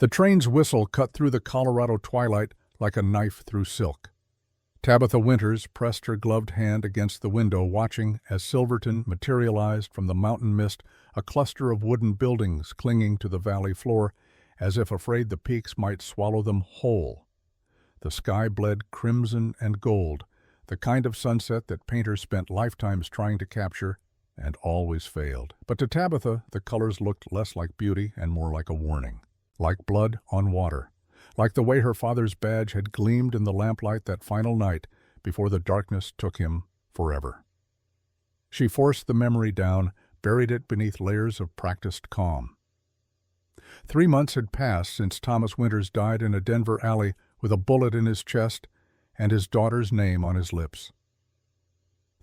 The train's whistle cut through the Colorado twilight like a knife through silk. Tabitha Winters pressed her gloved hand against the window, watching as Silverton materialized from the mountain mist, a cluster of wooden buildings clinging to the valley floor, as if afraid the peaks might swallow them whole. The sky bled crimson and gold, the kind of sunset that painters spent lifetimes trying to capture and always failed. But to Tabitha, the colors looked less like beauty and more like a warning, like blood on water, like the way her father's badge had gleamed in the lamplight that final night before the darkness took him forever. She forced the memory down, buried it beneath layers of practiced calm. 3 months had passed since Thomas Winters died in a Denver alley with a bullet in his chest and his daughter's name on his lips.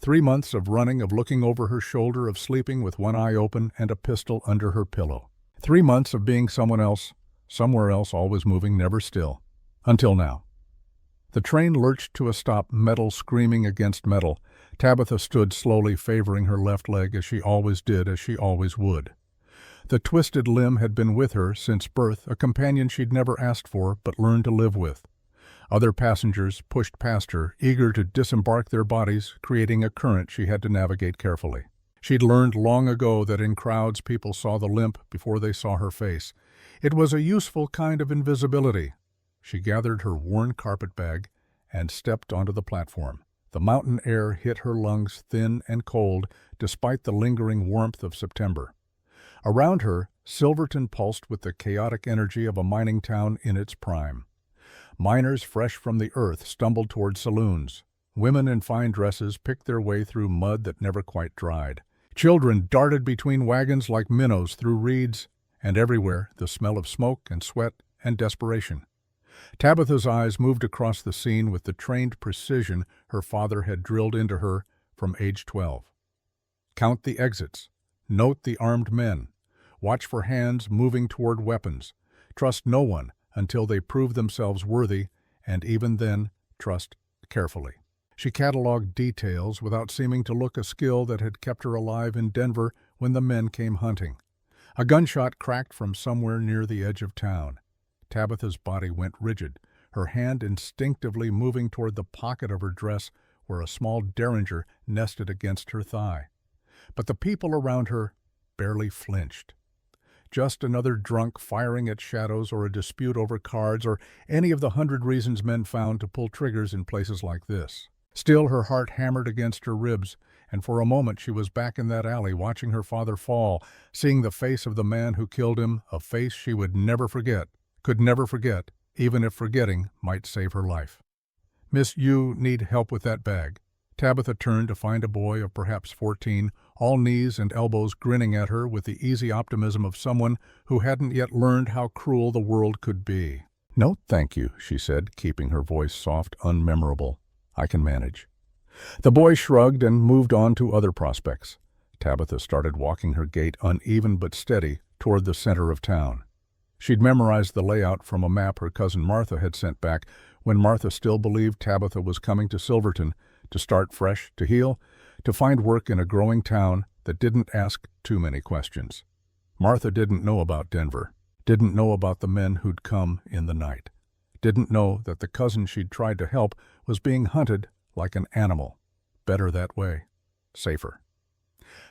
3 months of running, of looking over her shoulder, of sleeping with one eye open and a pistol under her pillow. 3 months of being someone else, somewhere else, always moving, never still. Until now. The train lurched to a stop, metal screaming against metal. Tabitha stood slowly, favoring her left leg as she always did, as she always would. The twisted limb had been with her since birth, a companion she'd never asked for but learned to live with. Other passengers pushed past her, eager to disembark their bodies, creating a current she had to navigate carefully. She'd learned long ago that in crowds people saw the limp before they saw her face. It was a useful kind of invisibility. She gathered her worn carpet bag and stepped onto the platform. The mountain air hit her lungs thin and cold, despite the lingering warmth of September. Around her, Silverton pulsed with the chaotic energy of a mining town in its prime. Miners fresh from the earth stumbled toward saloons. Women in fine dresses picked their way through mud that never quite dried. Children darted between wagons like minnows through reeds, and everywhere the smell of smoke and sweat and desperation. Tabitha's eyes moved across the scene with the trained precision her father had drilled into her from age 12. Count the exits. Note the armed men. Watch for hands moving toward weapons. Trust no one until they prove themselves worthy, and even then, trust carefully. She cataloged details without seeming to look a skill that had kept her alive in Denver when the men came hunting. A gunshot cracked from somewhere near the edge of town. Tabitha's body went rigid, her hand instinctively moving toward the pocket of her dress where a small derringer nested against her thigh. But the people around her barely flinched. Just another drunk firing at shadows, or a dispute over cards, or any of the 100 reasons men found to pull triggers in places like this. Still, her heart hammered against her ribs, and for a moment she was back in that alley, watching her father fall, seeing the face of the man who killed him, a face she would never forget, could never forget, even if forgetting might save her life. "Miss, you need help with that bag." Tabitha turned to find a boy of perhaps 14, all knees and elbows, grinning at her with the easy optimism of someone who hadn't yet learned how cruel the world could be. "No, thank you," she said, keeping her voice soft, unmemorable. "I can manage." The boy shrugged and moved on to other prospects. Tabitha started walking her gait, uneven but steady, toward the center of town. She'd memorized the layout from a map her cousin Martha had sent back when Martha still believed Tabitha was coming to Silverton to start fresh, to heal, to find work in a growing town that didn't ask too many questions. Martha didn't know about Denver, didn't know about the men who'd come in the night, didn't know that the cousin she'd tried to help was being hunted like an animal. Better that way. Safer.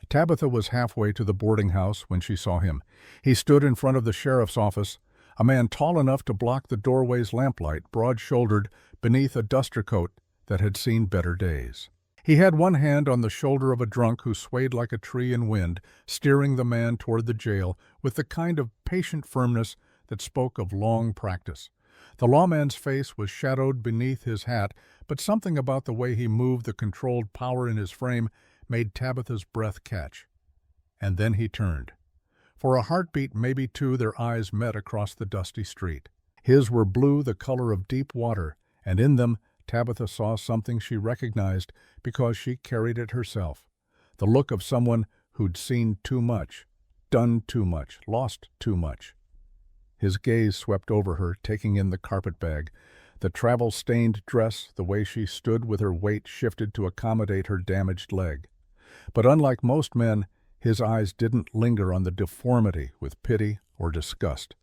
Tabitha was halfway to the boarding house when she saw him. He stood in front of the sheriff's office, a man tall enough to block the doorway's lamplight, broad-shouldered, beneath a duster coat that had seen better days. He had one hand on the shoulder of a drunk who swayed like a tree in wind, steering the man toward the jail with the kind of patient firmness that spoke of long practice. The lawman's face was shadowed beneath his hat, but something about the way he moved, the controlled power in his frame, made Tabitha's breath catch. And then he turned. For a heartbeat, maybe two, their eyes met across the dusty street. His were blue, the color of deep water, and in them Tabitha saw something she recognized because she carried it herself. The look of someone who'd seen too much, done too much, lost too much. His gaze swept over her, taking in the carpetbag, the travel-stained dress, the way she stood with her weight shifted to accommodate her damaged leg. But unlike most men, his eyes didn't linger on the deformity with pity or disgust.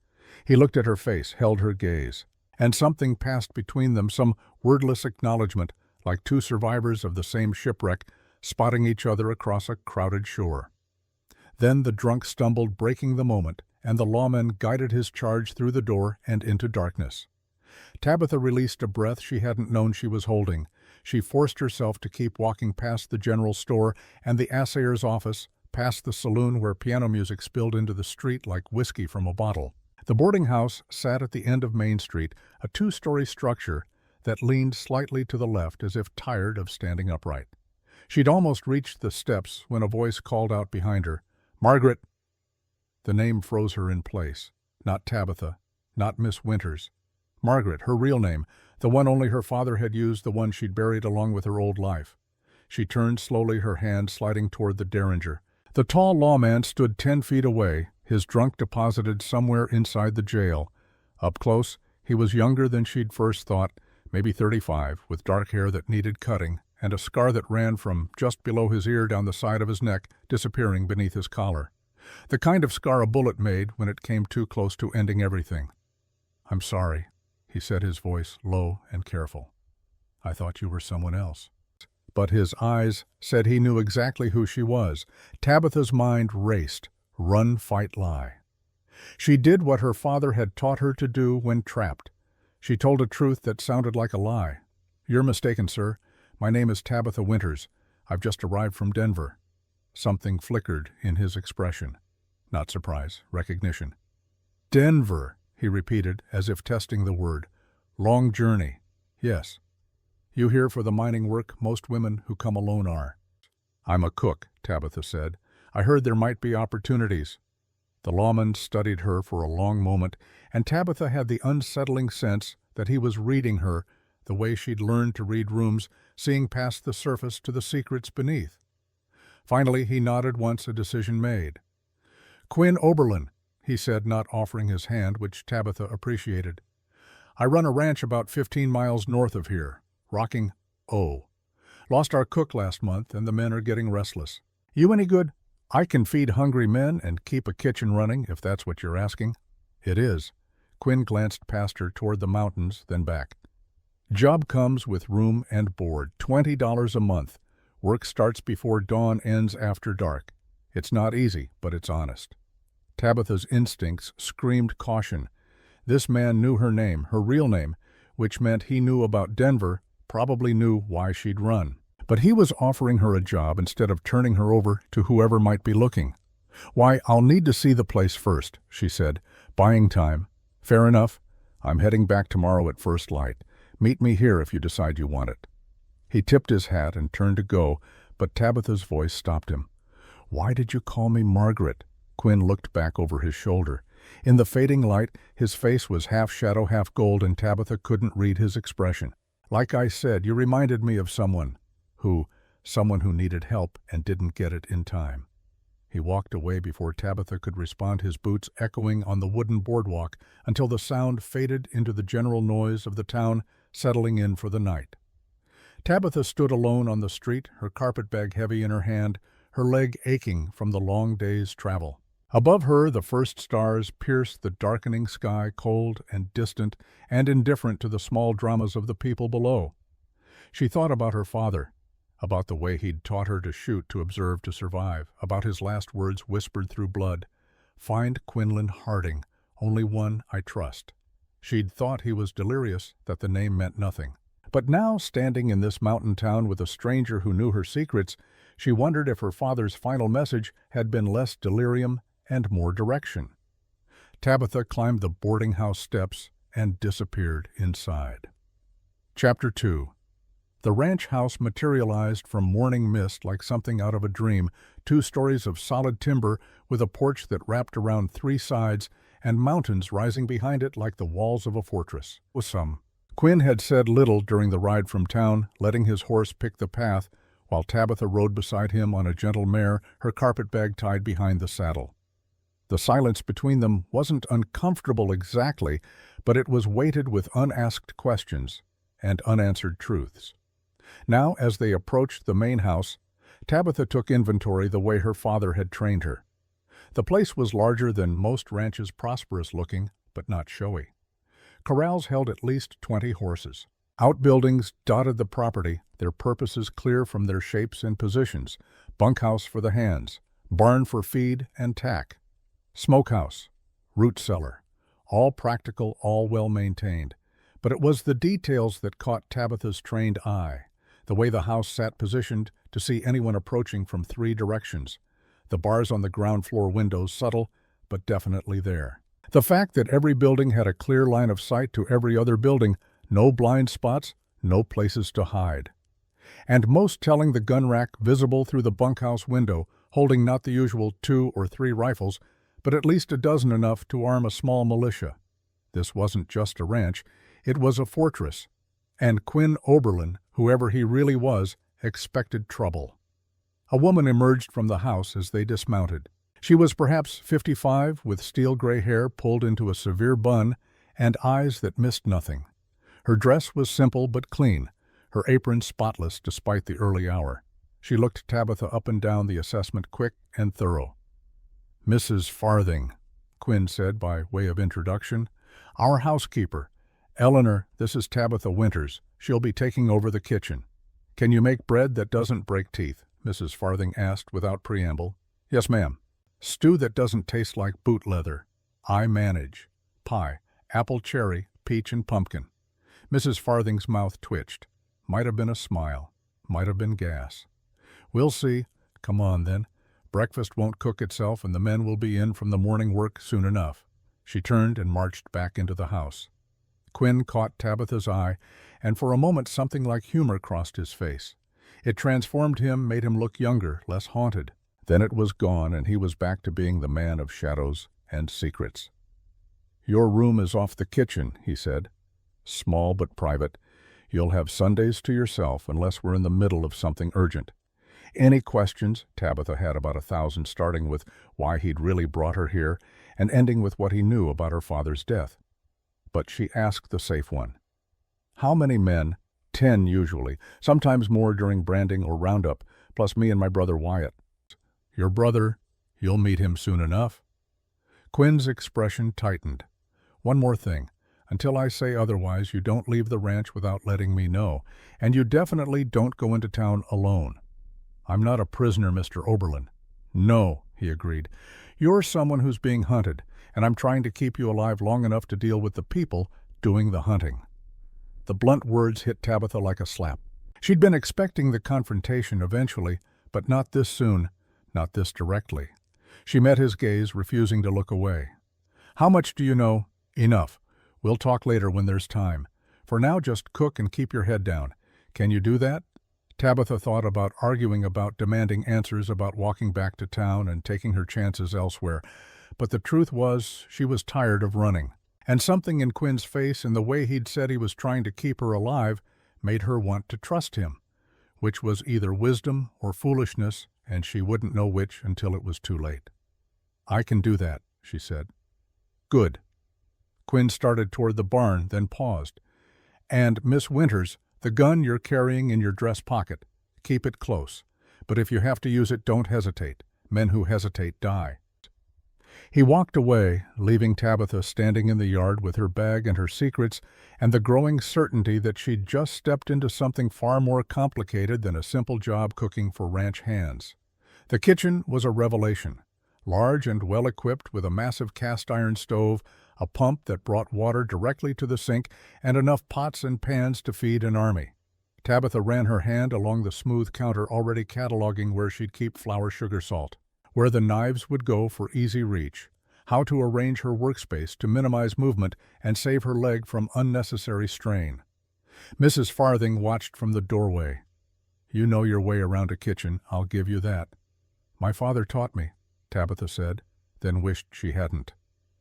He looked at her face, held her gaze, and something passed between them, some wordless acknowledgement, like two survivors of the same shipwreck spotting each other across a crowded shore. Then the drunk stumbled, breaking the moment, and the lawman guided his charge through the door and into darkness. Tabitha released a breath she hadn't known she was holding. She forced herself to keep walking past the general store and the assayer's office, past the saloon where piano music spilled into the street like whiskey from a bottle. The boarding house sat at the end of Main Street, a two-story structure that leaned slightly to the left as if tired of standing upright. She'd almost reached the steps when a voice called out behind her, "Margaret!" The name froze her in place. Not Tabitha, not Miss Winters. Margaret, her real name, the one only her father had used, the one she'd buried along with her old life. She turned slowly, her hand sliding toward the derringer. The tall lawman stood 10 feet away, his trunk deposited somewhere inside the jail. Up close, he was younger than she'd first thought, maybe 35, with dark hair that needed cutting, and a scar that ran from just below his ear down the side of his neck, disappearing beneath his collar. The kind of scar a bullet made when it came too close to ending everything. "I'm sorry," he said, his voice low and careful. "I thought you were someone else." But his eyes said he knew exactly who she was. Tabitha's mind raced. Run, fight, lie. She did what her father had taught her to do when trapped. She told a truth that sounded like a lie. "You're mistaken, sir. My name is Tabitha Winters. I've just arrived from Denver." Something flickered in his expression. Not surprise, recognition. "Denver," he repeated, as if testing the word. "Long journey." "Yes." "You here for the mining work most women who come alone are." "I'm a cook," Tabitha said. "I heard there might be opportunities." The lawman studied her for a long moment, and Tabitha had the unsettling sense that he was reading her the way she'd learned to read rooms, seeing past the surface to the secrets beneath. Finally, he nodded once, a decision made. "Quinn Oberlin," he said, not offering his hand, which Tabitha appreciated. "I run a ranch about 15 miles north of here. Rocking O. Lost our cook last month, and the men are getting restless. You any good? I can feed hungry men and keep a kitchen running, if that's what you're asking." "It is." Quinn glanced past her toward the mountains, then back. "Job comes with room and board, $20 a month. Work starts before dawn, ends after dark. It's not easy, but it's honest." Tabitha's instincts screamed caution. This man knew her name, her real name, which meant he knew about Denver, probably knew why she'd run. But he was offering her a job instead of turning her over to whoever might be looking. "Why, I'll need to see the place first," she said, buying time. "Fair enough. I'm heading back tomorrow at first light. Meet me here if you decide you want it." He tipped his hat and turned to go, but Tabitha's voice stopped him. "Why did you call me Margaret?" Quinn looked back over his shoulder. In the fading light, his face was half shadow, half gold, and Tabitha couldn't read his expression. "Like I said, you reminded me of someone who needed help and didn't get it in time." He walked away before Tabitha could respond, his boots echoing on the wooden boardwalk until the sound faded into the general noise of the town settling in for the night. Tabitha stood alone on the street, her carpetbag heavy in her hand, her leg aching from the long day's travel. Above her, the first stars pierced the darkening sky, cold and distant and indifferent to the small dramas of the people below. She thought about her father, about the way he'd taught her to shoot, to observe, to survive, about his last words whispered through blood. "Find Quinlan Harding, only one I trust." She'd thought he was delirious, that the name meant nothing. But now, standing in this mountain town with a stranger who knew her secrets, she wondered if her father's final message had been less delirium and more direction. Tabitha climbed the boarding house steps and disappeared inside. Chapter 2. The ranch house materialized from morning mist like something out of a dream, 2 stories of solid timber with a porch that wrapped around 3 sides and mountains rising behind it like the walls of a fortress. Quinn had said little during the ride from town, letting his horse pick the path, while Tabitha rode beside him on a gentle mare, her carpetbag tied behind the saddle. The silence between them wasn't uncomfortable exactly, but it was weighted with unasked questions and unanswered truths. Now, as they approached the main house, Tabitha took inventory the way her father had trained her. The place was larger than most ranches, prosperous-looking, but not showy. Corrals held at least 20 horses. Outbuildings dotted the property, their purposes clear from their shapes and positions. Bunkhouse for the hands, barn for feed and tack, smokehouse, root cellar, all practical, all well-maintained. But it was the details that caught Tabitha's trained eye, the way the house sat positioned to see anyone approaching from 3 directions. The bars on the ground floor windows subtle, but definitely there. The fact that every building had a clear line of sight to every other building, no blind spots, no places to hide. And most telling, the gun rack visible through the bunkhouse window, holding not the usual 2 or 3 rifles, but at least a dozen enough to arm a small militia. This wasn't just a ranch, it was a fortress. And Quinn Oberlin, whoever he really was, expected trouble. A woman emerged from the house as they dismounted. She was perhaps 55, with steel-gray hair pulled into a severe bun and eyes that missed nothing. Her dress was simple but clean, her apron spotless despite the early hour. She looked Tabitha up and down the assessment, quick and thorough. "Mrs. Farthing," Quinn said by way of introduction. "Our housekeeper. Eleanor, this is Tabitha Winters. She'll be taking over the kitchen." "Can you make bread that doesn't break teeth?" Mrs. Farthing asked without preamble. "Yes, ma'am." "Stew that doesn't taste like boot leather." "I manage." "Pie, apple cherry, peach and pumpkin." Mrs. Farthing's mouth twitched. Might have been a smile. Might have been gas. "We'll see. Come on, then. Breakfast won't cook itself, and the men will be in from the morning work soon enough." She turned and marched back into the house. Quinn caught Tabitha's eye, and for a moment something like humor crossed his face. It transformed him, made him look younger, less haunted. Then it was gone, and he was back to being the man of shadows and secrets. "Your room is off the kitchen," he said. "Small but private. You'll have Sundays to yourself unless we're in the middle of something urgent." Any questions? Tabitha had about 1,000, starting with why he'd really brought her here and ending with what he knew about her father's death. But she asked the safe one. "How many men?" 10 usually, sometimes more during branding or roundup, plus me and my brother Wyatt. "Your brother, you'll meet him soon enough." Quinn's expression tightened. "One more thing. Until I say otherwise, you don't leave the ranch without letting me know, and you definitely don't go into town alone." "I'm not a prisoner, Mr. Oberlin." "No," he agreed. "You're someone who's being hunted, and I'm trying to keep you alive long enough to deal with the people doing the hunting." The blunt words hit Tabitha like a slap. She'd been expecting the confrontation eventually, but not this soon, not this directly. She met his gaze, refusing to look away. "How much do you know?" "Enough. We'll talk later when there's time. For now, just cook and keep your head down. Can you do that?" Tabitha thought about arguing, about demanding answers, about walking back to town and taking her chances elsewhere. But the truth was, she was tired of running. And something in Quinn's face and the way he'd said he was trying to keep her alive made her want to trust him, which was either wisdom or foolishness, and she wouldn't know which until it was too late. "I can do that," she said. "Good." Quinn started toward the barn, then paused. "And, Miss Winters, the gun you're carrying in your dress pocket. Keep it close. But if you have to use it, don't hesitate. Men who hesitate die." He walked away, leaving Tabitha standing in the yard with her bag and her secrets and the growing certainty that she'd just stepped into something far more complicated than a simple job cooking for ranch hands. The kitchen was a revelation. Large and well-equipped with a massive cast-iron stove, a pump that brought water directly to the sink, and enough pots and pans to feed an army. Tabitha ran her hand along the smooth counter, already cataloging where she'd keep flour, sugar, salt, where the knives would go for easy reach, how to arrange her workspace to minimize movement and save her leg from unnecessary strain. Mrs. Farthing watched from the doorway. "You know your way around a kitchen, I'll give you that." "My father taught me," Tabitha said, then wished she hadn't.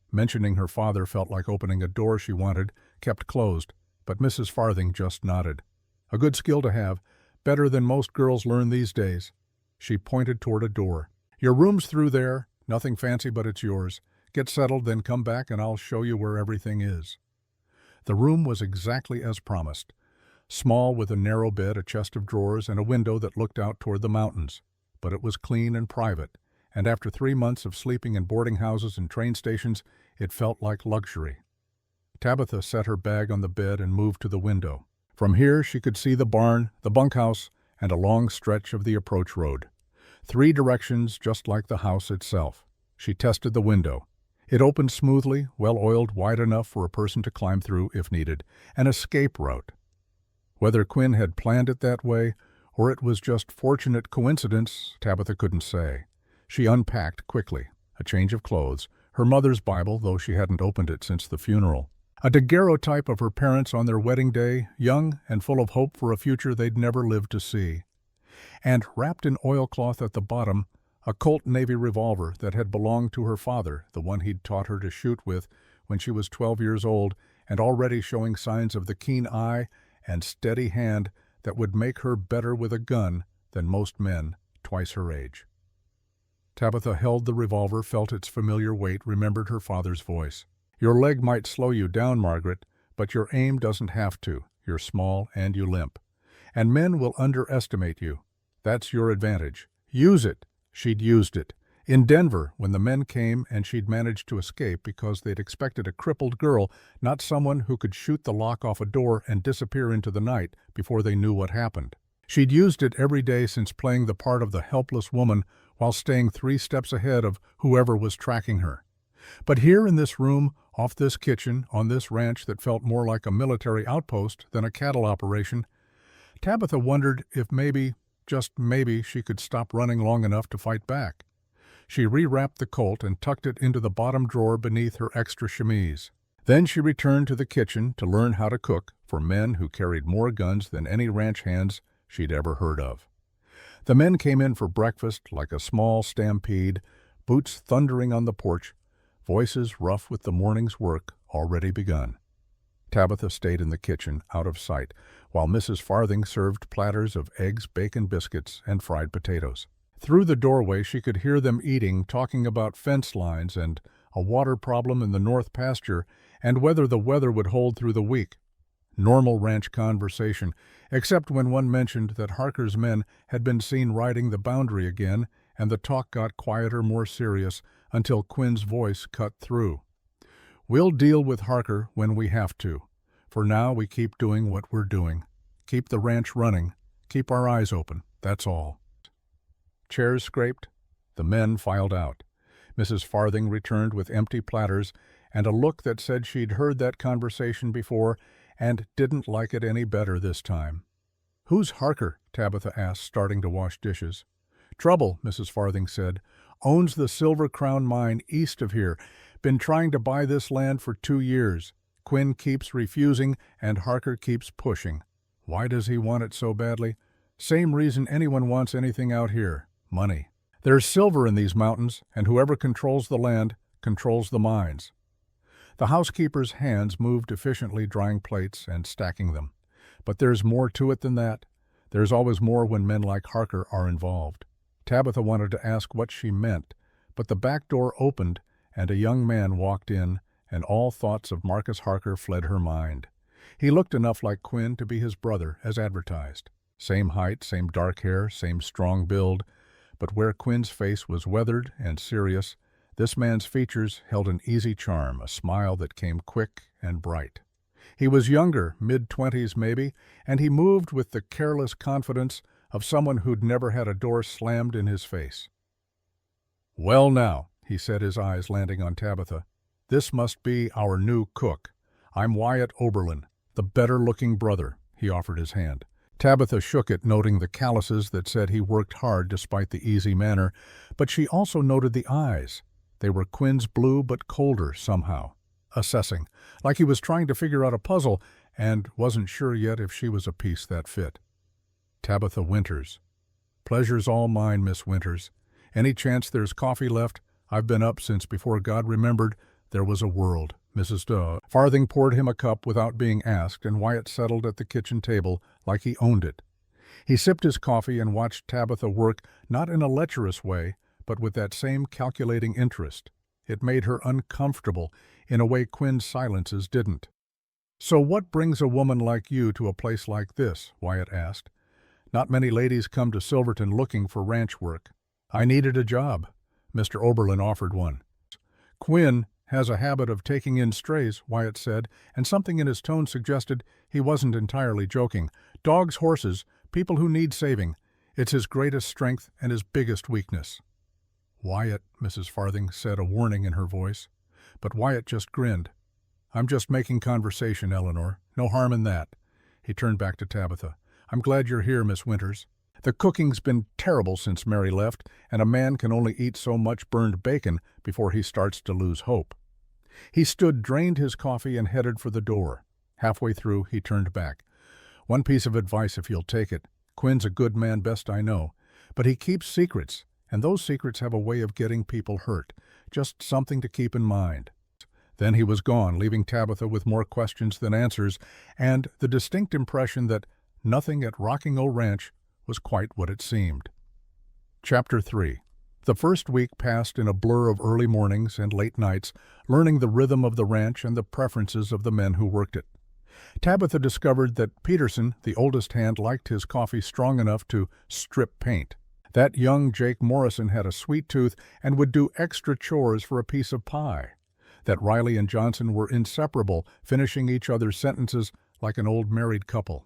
Mentioning her father felt like opening a door she wanted, kept closed, but Mrs. Farthing just nodded. "A good skill to have, better than most girls learn these days." She pointed toward a door. "Your room's through there, nothing fancy but it's yours. Get settled, then come back and I'll show you where everything is." The room was exactly as promised. Small, with a narrow bed, a chest of drawers, and a window that looked out toward the mountains. But it was clean and private, and after 3 months of sleeping in boarding houses and train stations, it felt like luxury. Tabitha set her bag on the bed and moved to the window. From here she could see the barn, the bunkhouse, and a long stretch of the approach road. 3 directions just like the house itself. She tested the window. It opened smoothly, well-oiled, wide enough for a person to climb through if needed, an escape route. Whether Quinn had planned it that way, or it was just fortunate coincidence, Tabitha couldn't say. She unpacked quickly. A change of clothes, her mother's Bible, though she hadn't opened it since the funeral. A daguerreotype of her parents on their wedding day, young and full of hope for a future they'd never lived to see. And wrapped in oilcloth at the bottom, a Colt Navy revolver that had belonged to her father, the one he'd taught her to shoot with when she was 12 years old, and already showing signs of the keen eye and steady hand that would make her better with a gun than most men twice her age. Tabitha held the revolver, felt its familiar weight, remembered her father's voice. "Your leg might slow you down, Margaret, but your aim doesn't have to. You're small and you limp. And men will underestimate you. That's your advantage. Use it." She'd used it. In Denver, when the men came and she'd managed to escape because they'd expected a crippled girl, not someone who could shoot the lock off a door and disappear into the night before they knew what happened. She'd used it every day since playing the part of the helpless woman while staying 3 steps ahead of whoever was tracking her. But here in this room, off this kitchen, on this ranch that felt more like a military outpost than a cattle operation, Tabitha wondered if maybe, just maybe, she could stop running long enough to fight back. She rewrapped the Colt and tucked it into the bottom drawer beneath her extra chemise. Then she returned to the kitchen to learn how to cook for men who carried more guns than any ranch hands she'd ever heard of. The men came in for breakfast like a small stampede, boots thundering on the porch, voices rough with the morning's work already begun. Tabitha stayed in the kitchen, out of sight, while Mrs. Farthing served platters of eggs, bacon, biscuits, and fried potatoes. Through the doorway she could hear them eating, talking about fence lines and a water problem in the north pasture and whether the weather would hold through the week. Normal ranch conversation, except when one mentioned that Harker's men had been seen riding the boundary again, and the talk got quieter, more serious, until Quinn's voice cut through. "We'll deal with Harker when we have to. For now we keep doing what we're doing. Keep the ranch running. Keep our eyes open. That's all." Chairs scraped. The men filed out. Mrs. Farthing returned with empty platters and a look that said she'd heard that conversation before and didn't like it any better this time. "Who's Harker?" Tabitha asked, starting to wash dishes. "Trouble," Mrs. Farthing said. "Owns the Silver Crown mine east of here. Been trying to buy this land for 2 years. Quinn keeps refusing and Harker keeps pushing. Why does he want it so badly? Same reason anyone wants anything out here. Money. There's silver in these mountains, and whoever controls the land controls the mines." The housekeeper's hands moved efficiently drying plates and stacking them. But there's more to it than that. There's always more when men like Harker are involved. Tabitha wanted to ask what she meant, but the back door opened and a young man walked in, and all thoughts of Marcus Harker fled her mind. He looked enough like Quinn to be his brother, as advertised. Same height, same dark hair, same strong build, but where Quinn's face was weathered and serious, this man's features held an easy charm, a smile that came quick and bright. He was younger, mid-20s maybe, and he moved with the careless confidence of someone who'd never had a door slammed in his face. "Well now," he said, his eyes landing on Tabitha, "this must be our new cook. I'm Wyatt Oberlin, the better-looking brother." He offered his hand. Tabitha shook it, noting the calluses that said he worked hard despite the easy manner, but she also noted the eyes. They were Quinn's blue but colder somehow, assessing, like he was trying to figure out a puzzle and wasn't sure yet if she was a piece that fit. "Tabitha Winters." "Pleasure's all mine, Miss Winters. Any chance there's coffee left? I've been up since before God remembered there was a world." Mrs. Farthing poured him a cup without being asked, and Wyatt settled at the kitchen table like he owned it. He sipped his coffee and watched Tabitha work, not in a lecherous way, but with that same calculating interest. It made her uncomfortable in a way Quinn's silences didn't. "So what brings a woman like you to a place like this?" Wyatt asked. "Not many ladies come to Silverton looking for ranch work." "I needed a job." Mr. Oberlin offered one. Quinn Has a habit of taking in strays," Wyatt said, and something in his tone suggested he wasn't entirely joking. "Dogs, horses, people who need saving. It's his greatest strength and his biggest weakness." "Wyatt," Mrs. Farthing said, a warning in her voice. But Wyatt just grinned. "I'm just making conversation, Eleanor. No harm in that." He turned back to Tabitha. "I'm glad you're here, Miss Winters. The cooking's been terrible since Mary left, and a man can only eat so much burned bacon before he starts to lose hope." He stood, drained his coffee, and headed for the door. Halfway through, he turned back. "One piece of advice if you'll take it. Quinn's a good man, best I know. But he keeps secrets, and those secrets have a way of getting people hurt. Just something to keep in mind." Then he was gone, leaving Tabitha with more questions than answers, and the distinct impression that nothing at Rocking O Ranch was quite what it seemed. Chapter 3. The first week passed in a blur of early mornings and late nights, learning the rhythm of the ranch and the preferences of the men who worked it. Tabitha discovered that Peterson, the oldest hand, liked his coffee strong enough to strip paint. That young Jake Morrison had a sweet tooth and would do extra chores for a piece of pie. That Riley and Johnson were inseparable, finishing each other's sentences like an old married couple.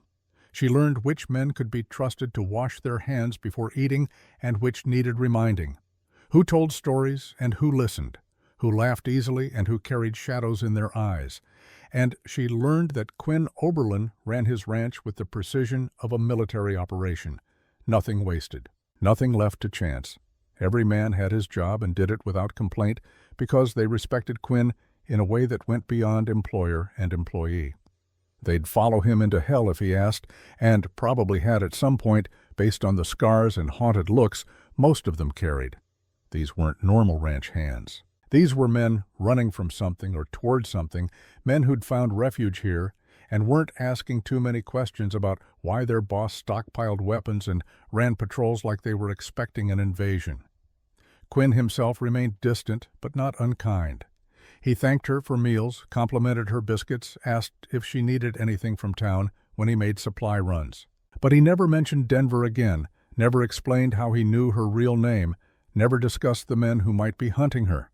She learned which men could be trusted to wash their hands before eating and which needed reminding. Who told stories and who listened. Who laughed easily and who carried shadows in their eyes. And she learned that Quinn Oberlin ran his ranch with the precision of a military operation. Nothing wasted. Nothing left to chance. Every man had his job and did it without complaint because they respected Quinn in a way that went beyond employer and employee. They'd follow him into hell if he asked, and probably had at some point, based on the scars and haunted looks most of them carried. These weren't normal ranch hands. These were men running from something or toward something, men who'd found refuge here, and weren't asking too many questions about why their boss stockpiled weapons and ran patrols like they were expecting an invasion. Quinn himself remained distant, but not unkind. He thanked her for meals, complimented her biscuits, asked if she needed anything from town when he made supply runs. But he never mentioned Denver again, never explained how he knew her real name, never discussed the men who might be hunting her.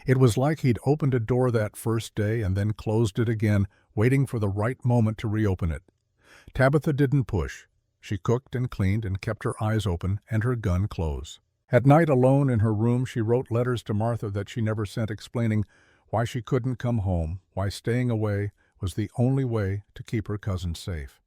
It was like he'd opened a door that first day and then closed it again, waiting for the right moment to reopen it. Tabitha didn't push. She cooked and cleaned and kept her eyes open and her gun close. At night, alone in her room, she wrote letters to Martha that she never sent, explaining why she couldn't come home, why staying away was the only way to keep her cousin safe.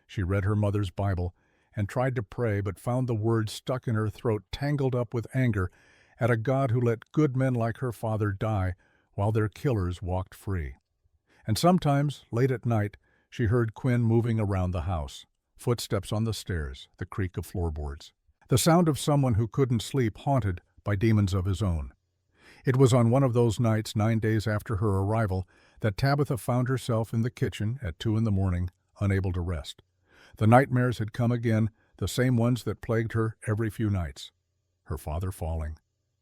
She read her mother's Bible and tried to pray, but found the words stuck in her throat, tangled up with anger at a God who let good men like her father die while their killers walked free. And sometimes, late at night, she heard Quinn moving around the house, footsteps on the stairs, the creak of floorboards. The sound of someone who couldn't sleep, haunted by demons of his own. It was on one of those nights, 9 days after her arrival, that Tabitha found herself in the kitchen at 2 a.m, unable to rest. The nightmares had come again, the same ones that plagued her every few nights. Her father falling,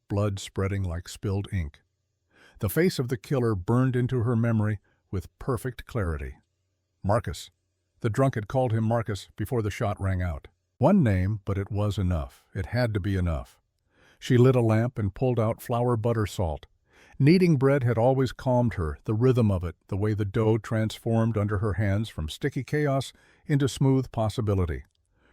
blood spreading like spilled ink. The face of the killer burned into her memory with perfect clarity. Marcus. The drunk had called him Marcus before the shot rang out. One name, but it was enough. It had to be enough. She lit a lamp and pulled out flour butter salt. Kneading bread had always calmed her, the rhythm of it, the way the dough transformed under her hands from sticky chaos into smooth possibility.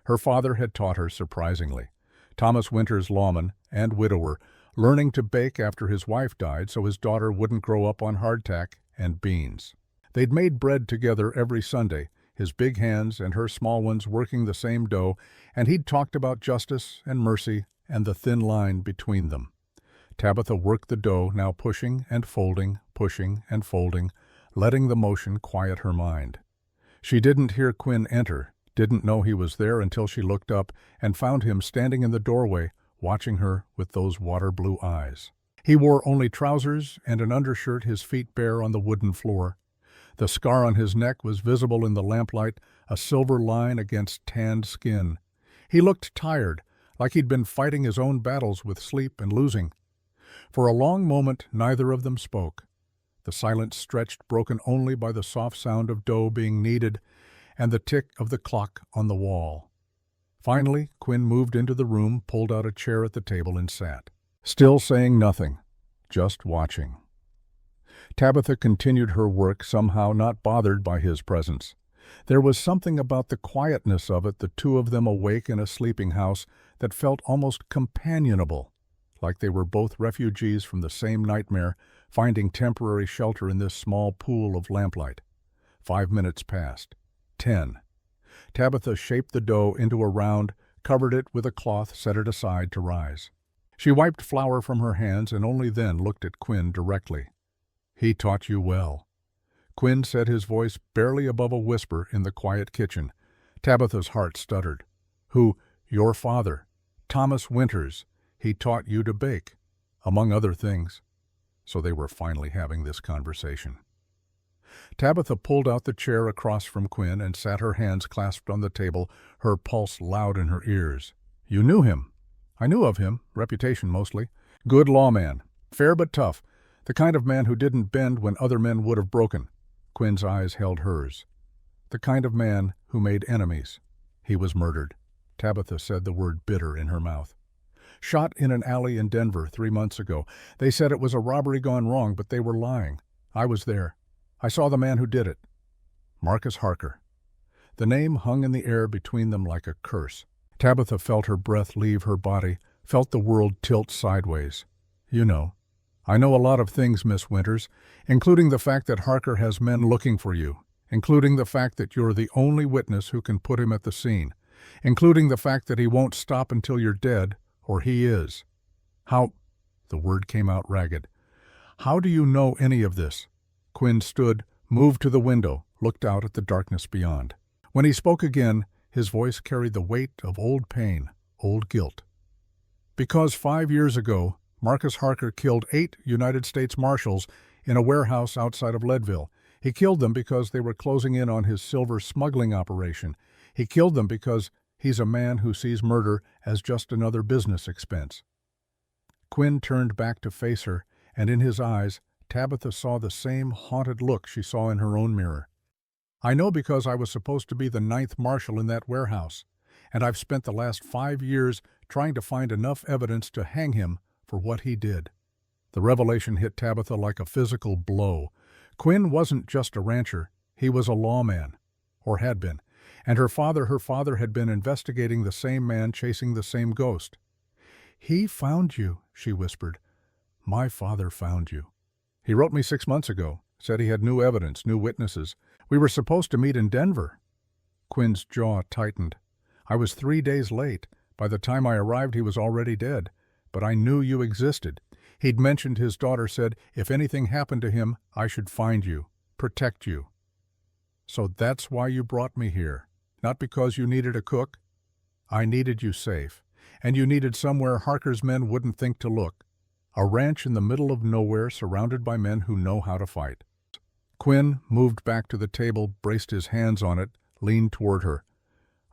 Her father had taught her surprisingly. Thomas Winters, lawman and widower, learning to bake after his wife died so his daughter wouldn't grow up on hardtack and beans. They'd made bread together every Sunday, his big hands and her small ones working the same dough, and he'd talked about justice and mercy and the thin line between them. Tabitha worked the dough, now pushing and folding, letting the motion quiet her mind. She didn't hear Quinn enter, didn't know he was there until she looked up and found him standing in the doorway, watching her with those water-blue eyes. He wore only trousers and an undershirt, his feet bare on the wooden floor. The scar on his neck was visible in the lamplight, a silver line against tanned skin. He looked tired, like he'd been fighting his own battles with sleep and losing. For a long moment, neither of them spoke. The silence stretched, broken only by the soft sound of dough being kneaded and the tick of the clock on the wall. Finally, Quinn moved into the room, pulled out a chair at the table and sat. Still saying nothing, just watching. Tabitha continued her work, somehow not bothered by his presence. There was something about the quietness of it, the two of them awake in a sleeping house, that felt almost companionable, like they were both refugees from the same nightmare, finding temporary shelter in this small pool of lamplight. 5 minutes passed. 10. Tabitha shaped the dough into a round, covered it with a cloth, set it aside to rise. She wiped flour from her hands and only then looked at Quinn directly. "He taught you well." Quinn said, his voice barely above a whisper in the quiet kitchen. Tabitha's heart stuttered. "Who? Your father. Thomas Winters. He taught you to bake, among other things." So they were finally having this conversation. Tabitha pulled out the chair across from Quinn and sat, her hands clasped on the table, her pulse loud in her ears. "You knew him." "I knew of him, reputation mostly. Good lawman, fair but tough, the kind of man who didn't bend when other men would have broken." Quinn's eyes held hers. "The kind of man who made enemies. He was murdered." Tabitha said the word bitter in her mouth. "Shot in an alley in Denver 3 months ago. They said it was a robbery gone wrong, but they were lying. I was there. I saw the man who did it. Marcus Harker." The name hung in the air between them like a curse. Tabitha felt her breath leave her body, felt the world tilt sideways. "You know. I know a lot of things, Miss Winters, including the fact that Harker has men looking for you, including the fact that you're the only witness who can put him at the scene, including the fact that he won't stop until you're dead, or he is. How—" the word came out ragged. "How do you know any of this?" Quinn stood, moved to the window, looked out at the darkness beyond. When he spoke again, his voice carried the weight of old pain, old guilt. "Because 5 years ago, Marcus Harker killed 8 United States Marshals in a warehouse outside of Leadville. He killed them because they were closing in on his silver smuggling operation. He killed them because he's a man who sees murder as just another business expense." Quinn turned back to face her, and in his eyes, Tabitha saw the same haunted look she saw in her own mirror. "I know because I was supposed to be the 9th Marshal in that warehouse, and I've spent the last 5 years trying to find enough evidence to hang him for what he did." The revelation hit Tabitha like a physical blow. Quinn wasn't just a rancher, he was a lawman, or had been, and her father had been investigating the same man, chasing the same ghost. "He found you," she whispered. "My father found you. He wrote me 6 months ago, said he had new evidence, new witnesses. We were supposed to meet in Denver." Quinn's jaw tightened. "I was 3 days late. By the time I arrived, he was already dead. But I knew you existed. He'd mentioned his daughter said, if anything happened to him, I should find you, protect you. So that's why you brought me here. Not because you needed a cook. I needed you safe. And you needed somewhere Harker's men wouldn't think to look. A ranch in the middle of nowhere surrounded by men who know how to fight." Quinn moved back to the table, braced his hands on it, leaned toward her.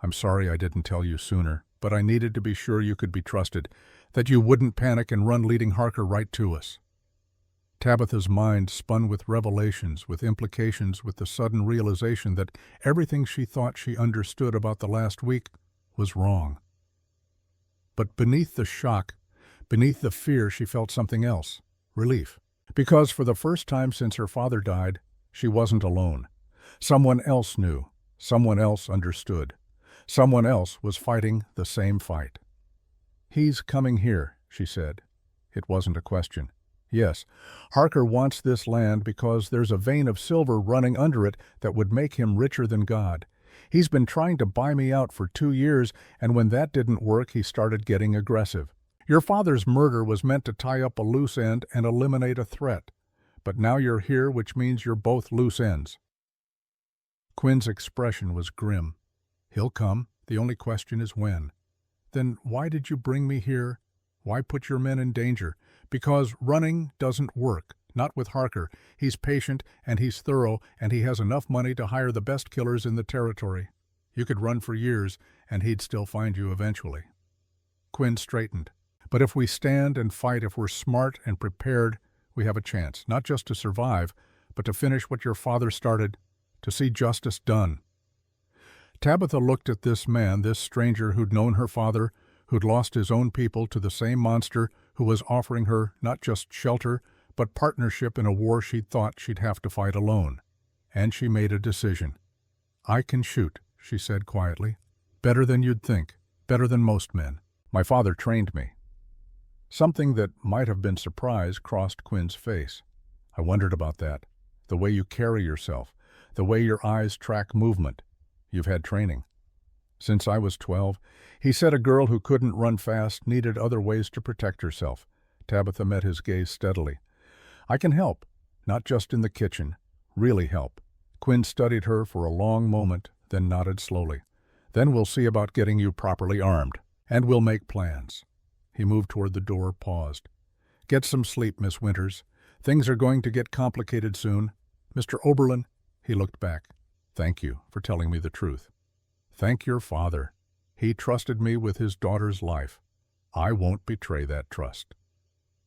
"I'm sorry I didn't tell you sooner, but I needed to be sure you could be trusted, that you wouldn't panic and run leading Harker right to us." Tabitha's mind spun with revelations, with implications, with the sudden realization that everything she thought she understood about the last week was wrong. But beneath the shock, beneath the fear, she felt something else, relief. Because for the first time since her father died, she wasn't alone. Someone else knew, someone else understood, someone else was fighting the same fight. "He's coming here," she said. It wasn't a question. "Yes, Harker wants this land because there's a vein of silver running under it that would make him richer than God. He's been trying to buy me out for 2 years, and when that didn't work, he started getting aggressive. Your father's murder was meant to tie up a loose end and eliminate a threat. But now you're here, which means you're both loose ends." Quinn's expression was grim. "He'll come. The only question is when." "Then why did you bring me here? Why put your men in danger?" "Because running doesn't work. Not with Harker. He's patient, and he's thorough, and he has enough money to hire the best killers in the territory. You could run for years, and he'd still find you eventually." Quinn straightened. "But if we stand and fight, if we're smart and prepared, we have a chance, not just to survive, but to finish what your father started, to see justice done." Tabitha looked at this man, this stranger who'd known her father, who'd lost his own people to the same monster who was offering her not just shelter, but partnership in a war she'd thought she'd have to fight alone. And she made a decision. "I can shoot," she said quietly. "Better than you'd think, better than most men. My father trained me." Something that might have been surprise crossed Quinn's face. "I wondered about that. The way you carry yourself, the way your eyes track movement. You've had training." "Since I was 12. He said a girl who couldn't run fast needed other ways to protect herself." Tabitha met his gaze steadily. "I can help, not just in the kitchen. Really help." Quinn studied her for a long moment, then nodded slowly. "Then we'll see about getting you properly armed, and we'll make plans." He moved toward the door, paused. "Get some sleep, Miss Winters. Things are going to get complicated soon. Mr. Oberlin," he looked back, "thank you for telling me the truth. Thank your father. He trusted me with his daughter's life. I won't betray that trust."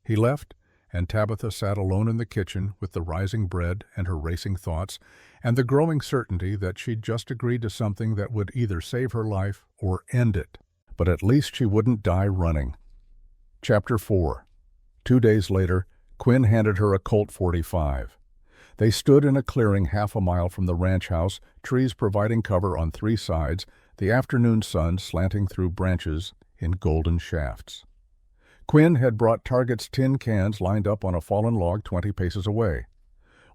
He left, and Tabitha sat alone in the kitchen with the rising bread and her racing thoughts, and the growing certainty that she'd just agreed to something that would either save her life or end it. But at least she wouldn't die running. Chapter 4. 2 days later, Quinn handed her a Colt .45. They stood in a clearing half a mile from the ranch house, trees providing cover on 3 sides, the afternoon sun slanting through branches in golden shafts. Quinn had brought Target's tin cans lined up on a fallen log 20 paces away.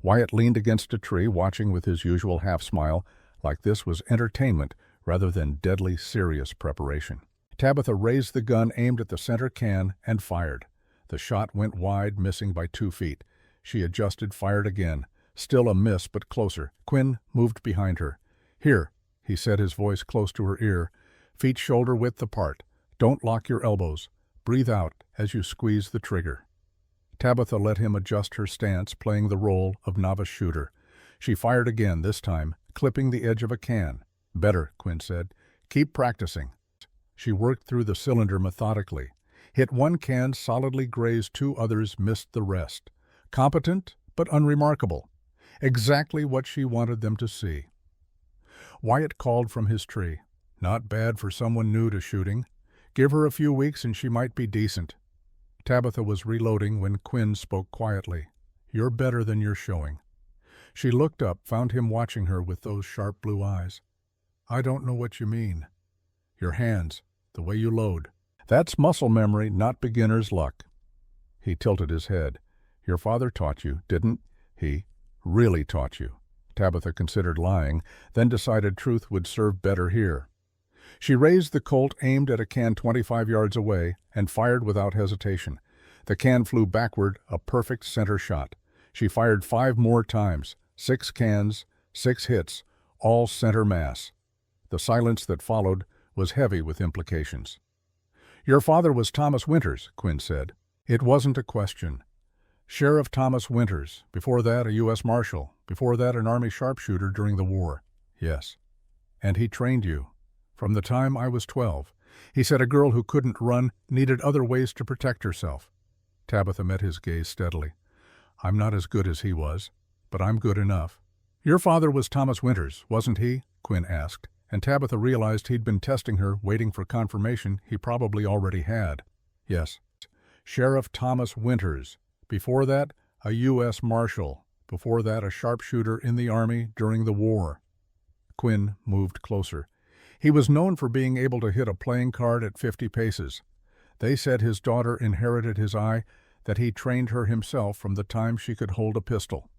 Wyatt leaned against a tree, watching with his usual half-smile, like this was entertainment rather than deadly serious preparation. Tabitha raised the gun aimed at the center can and fired. The shot went wide, missing by 2 feet. She adjusted, fired again. Still a miss, but closer. Quinn moved behind her. "Here," he said, his voice close to her ear. "Feet shoulder width apart. Don't lock your elbows. Breathe out as you squeeze the trigger." Tabitha let him adjust her stance, playing the role of novice shooter. She fired again, this time clipping the edge of a can. "Better," Quinn said. "Keep practicing." She worked through the cylinder methodically. Hit 1 can, solidly grazed 2 others, missed the rest. Competent, but unremarkable. Exactly what she wanted them to see. Wyatt called from his tree. "Not bad for someone new to shooting. Give her a few weeks and she might be decent." Tabitha was reloading when Quinn spoke quietly. "You're better than you're showing." She looked up, found him watching her with those sharp blue eyes. "I don't know what you mean." "Your hands, the way you load. That's muscle memory, not beginner's luck." He tilted his head. "Your father taught you, didn't he? Really taught you." Tabitha considered lying, then decided truth would serve better here. She raised the Colt, aimed at a can 25 yards away, and fired without hesitation. The can flew backward, a perfect center shot. She fired 5 more times. 6 cans, 6 hits, all center mass. The silence that followed was heavy with implications. "Your father was Thomas Winters," Quinn said. It wasn't a question. Sheriff Thomas Winters, before that a U.S. Marshal, before that an Army sharpshooter during the war. "Yes." "And he trained you." "From the time I was 12. He said a girl who couldn't run needed other ways to protect herself." Tabitha met his gaze steadily. "I'm not as good as he was, but I'm good enough." "Your father was Thomas Winters, wasn't he?" Quinn asked, and Tabitha realized he'd been testing her, waiting for confirmation he probably already had. "Yes." "Sheriff Thomas Winters. Before that, a U.S. Marshal. Before that, a sharpshooter in the Army during the war." Quinn moved closer. He was known for being able to hit a playing card at 50 paces. They said his daughter inherited his eye, that he trained her himself from the time she could hold a pistol.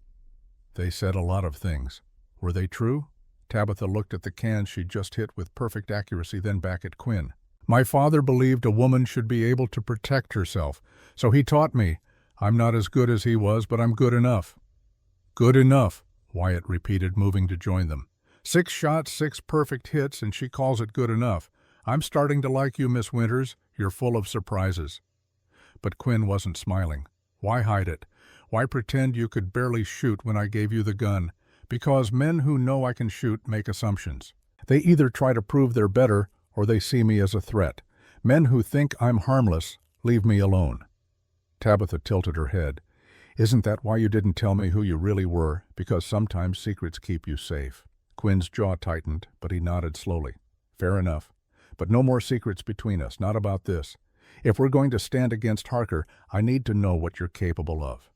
They said a lot of things. Were they true? Tabitha looked at the can she'd just hit with perfect accuracy, then back at Quinn. "My father believed a woman should be able to protect herself, so he taught me. I'm not as good as he was, but I'm good enough." "Good enough," Wyatt repeated, moving to join them. 6 shots, 6 perfect hits, and she calls it good enough. "I'm starting to like you, Miss Winters. You're full of surprises." But Quinn wasn't smiling. "Why hide it? Why pretend you could barely shoot when I gave you the gun? Because men who know I can shoot make assumptions. They either try to prove they're better or they see me as a threat. Men who think I'm harmless leave me alone." Tabitha tilted her head. "Isn't that why you didn't tell me who you really were? Because sometimes secrets keep you safe." Quinn's jaw tightened, but he nodded slowly. "Fair enough. But no more secrets between us, not about this. If we're going to stand against Harker, I need to know what you're capable of."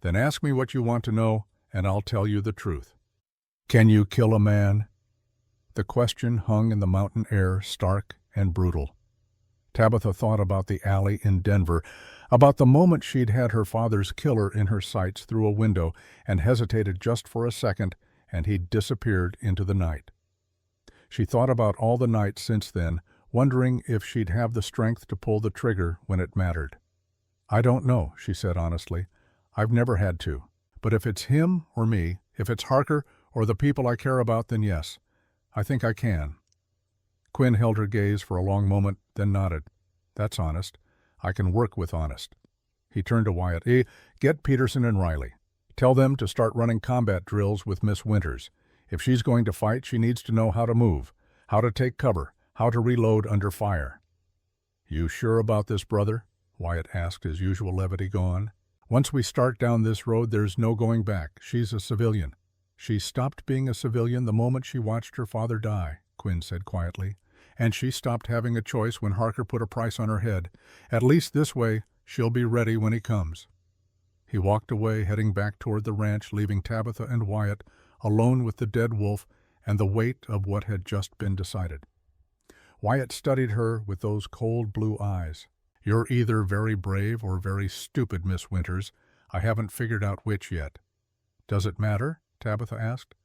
Then ask me what you want to know, and I'll tell you the truth. Can you kill a man? The question hung in the mountain air, stark and brutal. Tabitha thought about the alley in Denver, about the moment she'd had her father's killer in her sights through a window, and hesitated just for a second, and he'd disappeared into the night. She thought about all the nights since then, wondering if she'd have the strength to pull the trigger when it mattered. I don't know, she said honestly. I've never had to. But if it's him or me, if it's Harker or the people I care about, then yes, I think I can. Quinn held her gaze for a long moment, then nodded. That's honest. I can work with honest. He turned to Wyatt. Get Peterson and Riley. Tell them to start running combat drills with Miss Winters. If she's going to fight, she needs to know how to move, how to take cover, how to reload under fire. You sure about this, brother? Wyatt asked, his usual levity gone. Once we start down this road, there's no going back. She's a civilian. She stopped being a civilian the moment she watched her father die, Quinn said quietly. And she stopped having a choice when Harker put a price on her head. At least this way, she'll be ready when he comes. He walked away, heading back toward the ranch, leaving Tabitha and Wyatt alone with the dead wolf and the weight of what had just been decided. Wyatt studied her with those cold blue eyes. You're either very brave or very stupid, Miss Winters. I haven't figured out which yet. Does it matter? Tabitha asked.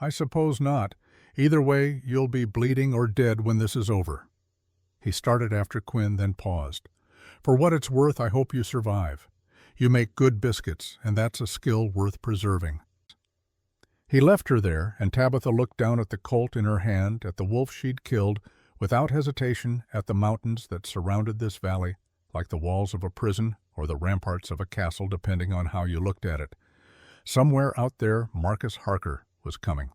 I suppose not. Either way, you'll be bleeding or dead when this is over. He started after Quinn, then paused. For what it's worth, I hope you survive. You make good biscuits, and that's a skill worth preserving. He left her there, and Tabitha looked down at the Colt in her hand, at the wolf she'd killed, without hesitation, at the mountains that surrounded this valley, like the walls of a prison or the ramparts of a castle, depending on how you looked at it. Somewhere out there, Marcus Harker was coming.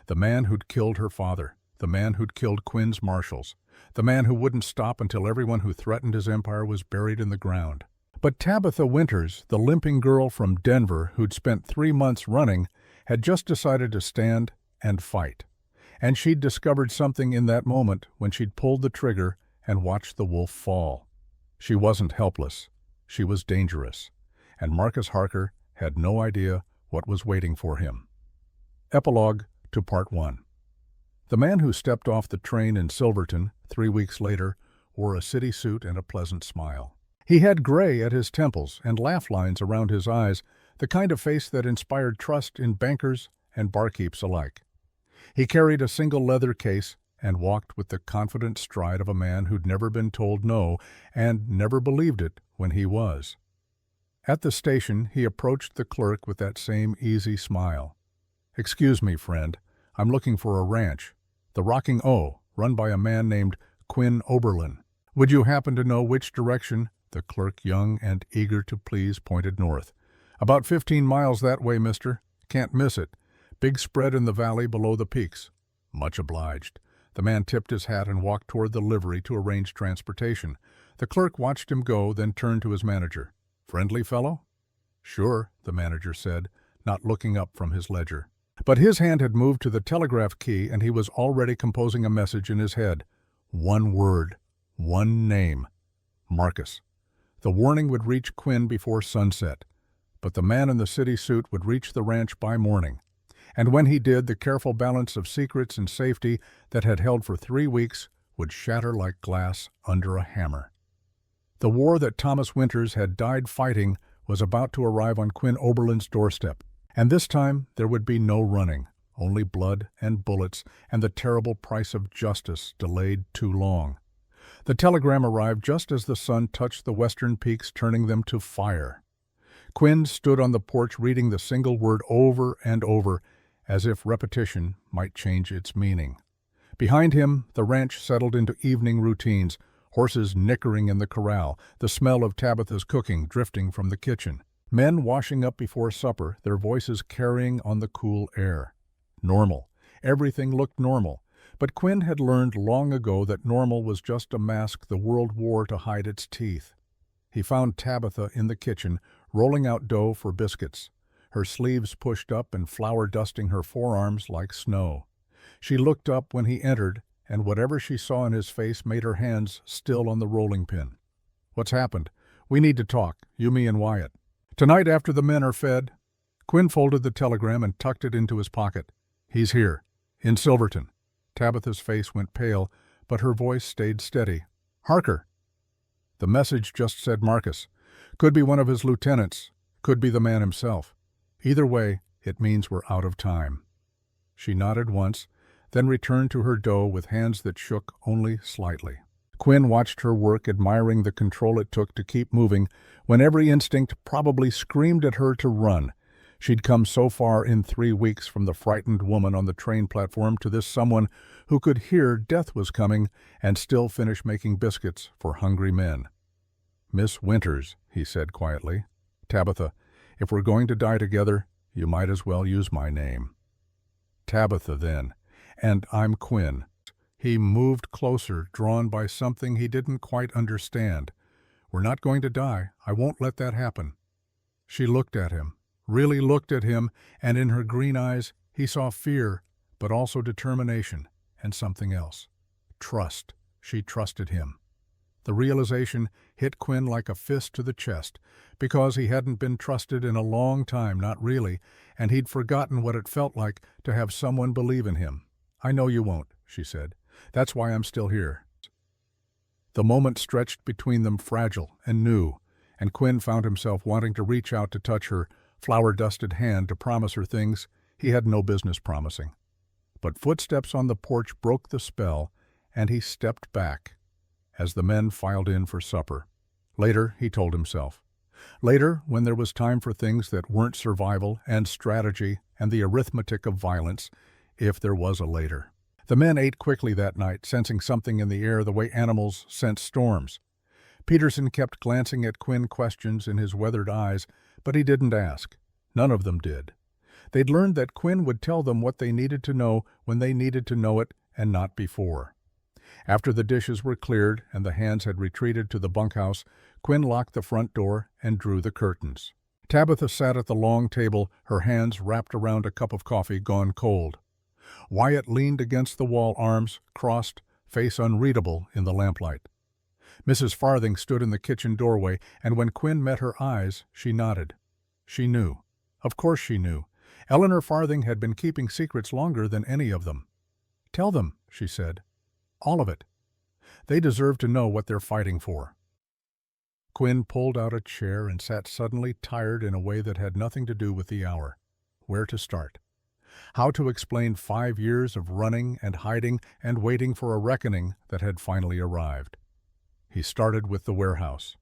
The man who'd killed her father, the man who'd killed Quinn's marshals, the man who wouldn't stop until everyone who threatened his empire was buried in the ground. But Tabitha Winters, the limping girl from Denver who'd spent 3 months running, had just decided to stand and fight. And she'd discovered something in that moment when she'd pulled the trigger and watched the wolf fall. She wasn't helpless. She was dangerous. And Marcus Harker had no idea what was waiting for him. Epilogue to Part 1. The man who stepped off the train in Silverton 3 weeks later wore a city suit and a pleasant smile. He had gray at his temples and laugh lines around his eyes, the kind of face that inspired trust in bankers and barkeeps alike. He carried a single leather case and walked with the confident stride of a man who'd never been told no and never believed it when he was. At the station, he approached the clerk with that same easy smile. Excuse me, friend. I'm looking for a ranch, the Rocking O, run by a man named Quinn Oberlin. Would you happen to know which direction? The clerk, young and eager to please, pointed north. About 15 miles that way, mister. Can't miss it. Big spread in the valley below the peaks. Much obliged. The man tipped his hat and walked toward the livery to arrange transportation. The clerk watched him go, then turned to his manager. Friendly fellow? Sure, the manager said, not looking up from his ledger. But his hand had moved to the telegraph key, and he was already composing a message in his head. One word, one name. Marcus. The warning would reach Quinn before sunset, but the man in the city suit would reach the ranch by morning. And when he did, the careful balance of secrets and safety that had held for 3 weeks would shatter like glass under a hammer. The war that Thomas Winters had died fighting was about to arrive on Quinn Oberlin's doorstep, and this time there would be no running, only blood and bullets and the terrible price of justice delayed too long. The telegram arrived just as the sun touched the western peaks, turning them to fire. Quinn stood on the porch reading the single word over and over, as if repetition might change its meaning. Behind him, the ranch settled into evening routines, horses nickering in the corral, the smell of Tabitha's cooking drifting from the kitchen, men washing up before supper, their voices carrying on the cool air. Normal. Everything looked normal. But Quinn had learned long ago that normal was just a mask the world wore to hide its teeth. He found Tabitha in the kitchen, rolling out dough for biscuits, her sleeves pushed up and flour dusting her forearms like snow. She looked up when he entered, and whatever she saw in his face made her hands still on the rolling pin. What's happened? We need to talk, you, me, and Wyatt. Tonight after the men are fed. Quinn folded the telegram and tucked it into his pocket. He's here. In Silverton. Tabitha's face went pale, but her voice stayed steady. Harker. The message just said Marcus. Could be one of his lieutenants. Could be the man himself. Either way, it means we're out of time. She nodded once, then returned to her dough with hands that shook only slightly. Quinn watched her work, admiring the control it took to keep moving when every instinct probably screamed at her to run. She'd come so far in 3 weeks from the frightened woman on the train platform to this someone who could hear death was coming and still finish making biscuits for hungry men. Miss Winters, he said quietly. Tabitha, if we're going to die together, you might as well use my name. Tabitha, then. And I'm Quinn. He moved closer, drawn by something he didn't quite understand. We're not going to die. I won't let that happen. She looked at him, really looked at him, and in her green eyes he saw fear, but also determination, and something else. Trust. She trusted him. The realization hit Quinn like a fist to the chest, because he hadn't been trusted in a long time, not really, and he'd forgotten what it felt like to have someone believe in him. I know you won't, she said. That's why I'm still here. The moment stretched between them fragile and new, and Quinn found himself wanting to reach out to touch her flour-dusted hand to promise her things he had no business promising. But footsteps on the porch broke the spell, and he stepped back as the men filed in for supper. Later, he told himself. Later, when there was time for things that weren't survival and strategy and the arithmetic of violence, if there was a later. The men ate quickly that night, sensing something in the air the way animals sense storms. Peterson kept glancing at Quinn questions in his weathered eyes, but he didn't ask. None of them did. They'd learned that Quinn would tell them what they needed to know when they needed to know it, and not before. After the dishes were cleared and the hands had retreated to the bunkhouse, Quinn locked the front door and drew the curtains. Tabitha sat at the long table, her hands wrapped around a cup of coffee gone cold. Wyatt leaned against the wall, arms crossed, face unreadable in the lamplight. Mrs. Farthing stood in the kitchen doorway, and when Quinn met her eyes, she nodded. She knew. Of course she knew. Eleanor Farthing had been keeping secrets longer than any of them. Tell them, she said. All of it. They deserve to know what they're fighting for. Quinn pulled out a chair and sat suddenly tired in a way that had nothing to do with the hour. Where to start? How to explain 5 years of running and hiding and waiting for a reckoning that had finally arrived. He started with the warehouse.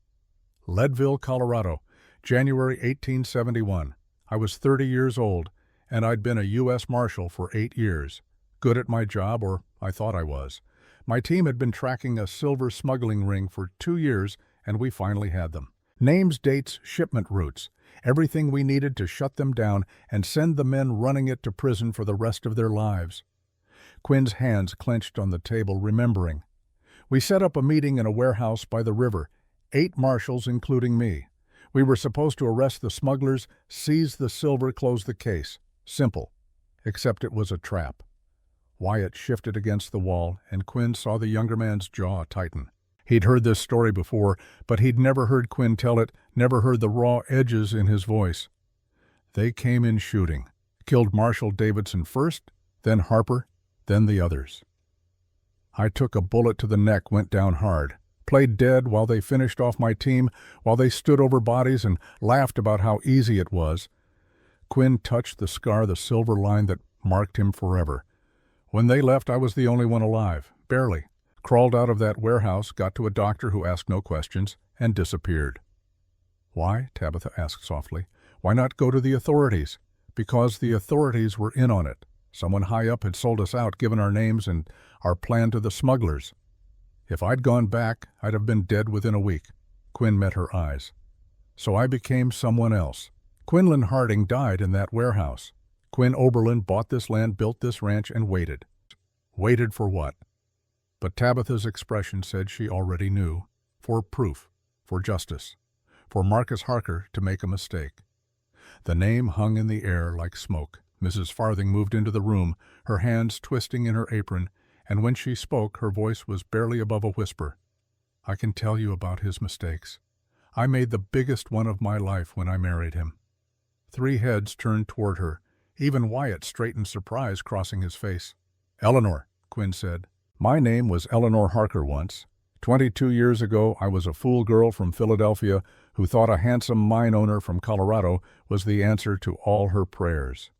Leadville, Colorado, January 1871. I was 30 years old, and I'd been a U.S. Marshal for 8 years. Good at my job, or I thought I was. My team had been tracking a silver smuggling ring for 2 years, and we finally had them. Names, dates, shipment routes, everything we needed to shut them down and send the men running it to prison for the rest of their lives. Quinn's hands clenched on the table, remembering. We set up a meeting in a warehouse by the river, 8 marshals including me. We were supposed to arrest the smugglers, seize the silver, close the case. Simple. Except it was a trap. Wyatt shifted against the wall, and Quinn saw the younger man's jaw tighten. He'd heard this story before, but he'd never heard Quinn tell it, never heard the raw edges in his voice. They came in shooting. Killed Marshal Davidson first, then Harper, then the others. I took a bullet to the neck, went down hard. Played dead while they finished off my team, while they stood over bodies and laughed about how easy it was. Quinn touched the scar, the silver line that marked him forever. When they left, I was the only one alive, barely. Crawled out of that warehouse, got to a doctor who asked no questions, and disappeared. Why? Tabitha asked softly. Why not go to the authorities? Because the authorities were in on it. Someone high up had sold us out, given our names and our plan to the smugglers. If I'd gone back, I'd have been dead within a week. Quinn met her eyes. So I became someone else. Quinlan Harding died in that warehouse. Quinn Oberlin bought this land, built this ranch, and waited. Waited for what? But Tabitha's expression said she already knew. For proof. For justice. For Marcus Harker to make a mistake. The name hung in the air like smoke. Mrs. Farthing moved into the room, her hands twisting in her apron, and when she spoke, her voice was barely above a whisper. I can tell you about his mistakes. I made the biggest one of my life when I married him." 3 heads turned toward her. Even Wyatt straightened, surprise crossing his face. "Eleanor," Quinn said. "My name was Eleanor Harker once. 22 years ago, I was a fool girl from Philadelphia who thought a handsome mine owner from Colorado was the answer to all her prayers."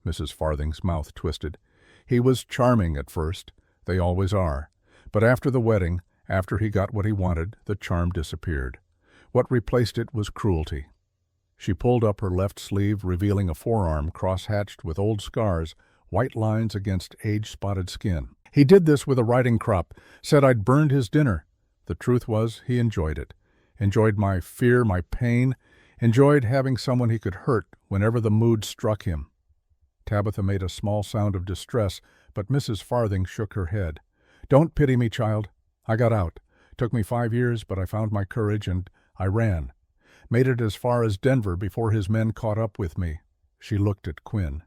Mrs. Farthing's mouth twisted. "He was charming at first. They always are. But after the wedding, after he got what he wanted, the charm disappeared. What replaced it was cruelty." She pulled up her left sleeve, revealing a forearm cross-hatched with old scars, white lines against age-spotted skin. "He did this with a riding crop, said I'd burned his dinner. The truth was, he enjoyed it. Enjoyed my fear, my pain, enjoyed having someone he could hurt whenever the mood struck him." Tabitha made a small sound of distress, but Mrs. Farthing shook her head. "Don't pity me, child. I got out. Took me 5 years, but I found my courage and I ran. Made it as far as Denver before his men caught up with me." She looked at Quinn.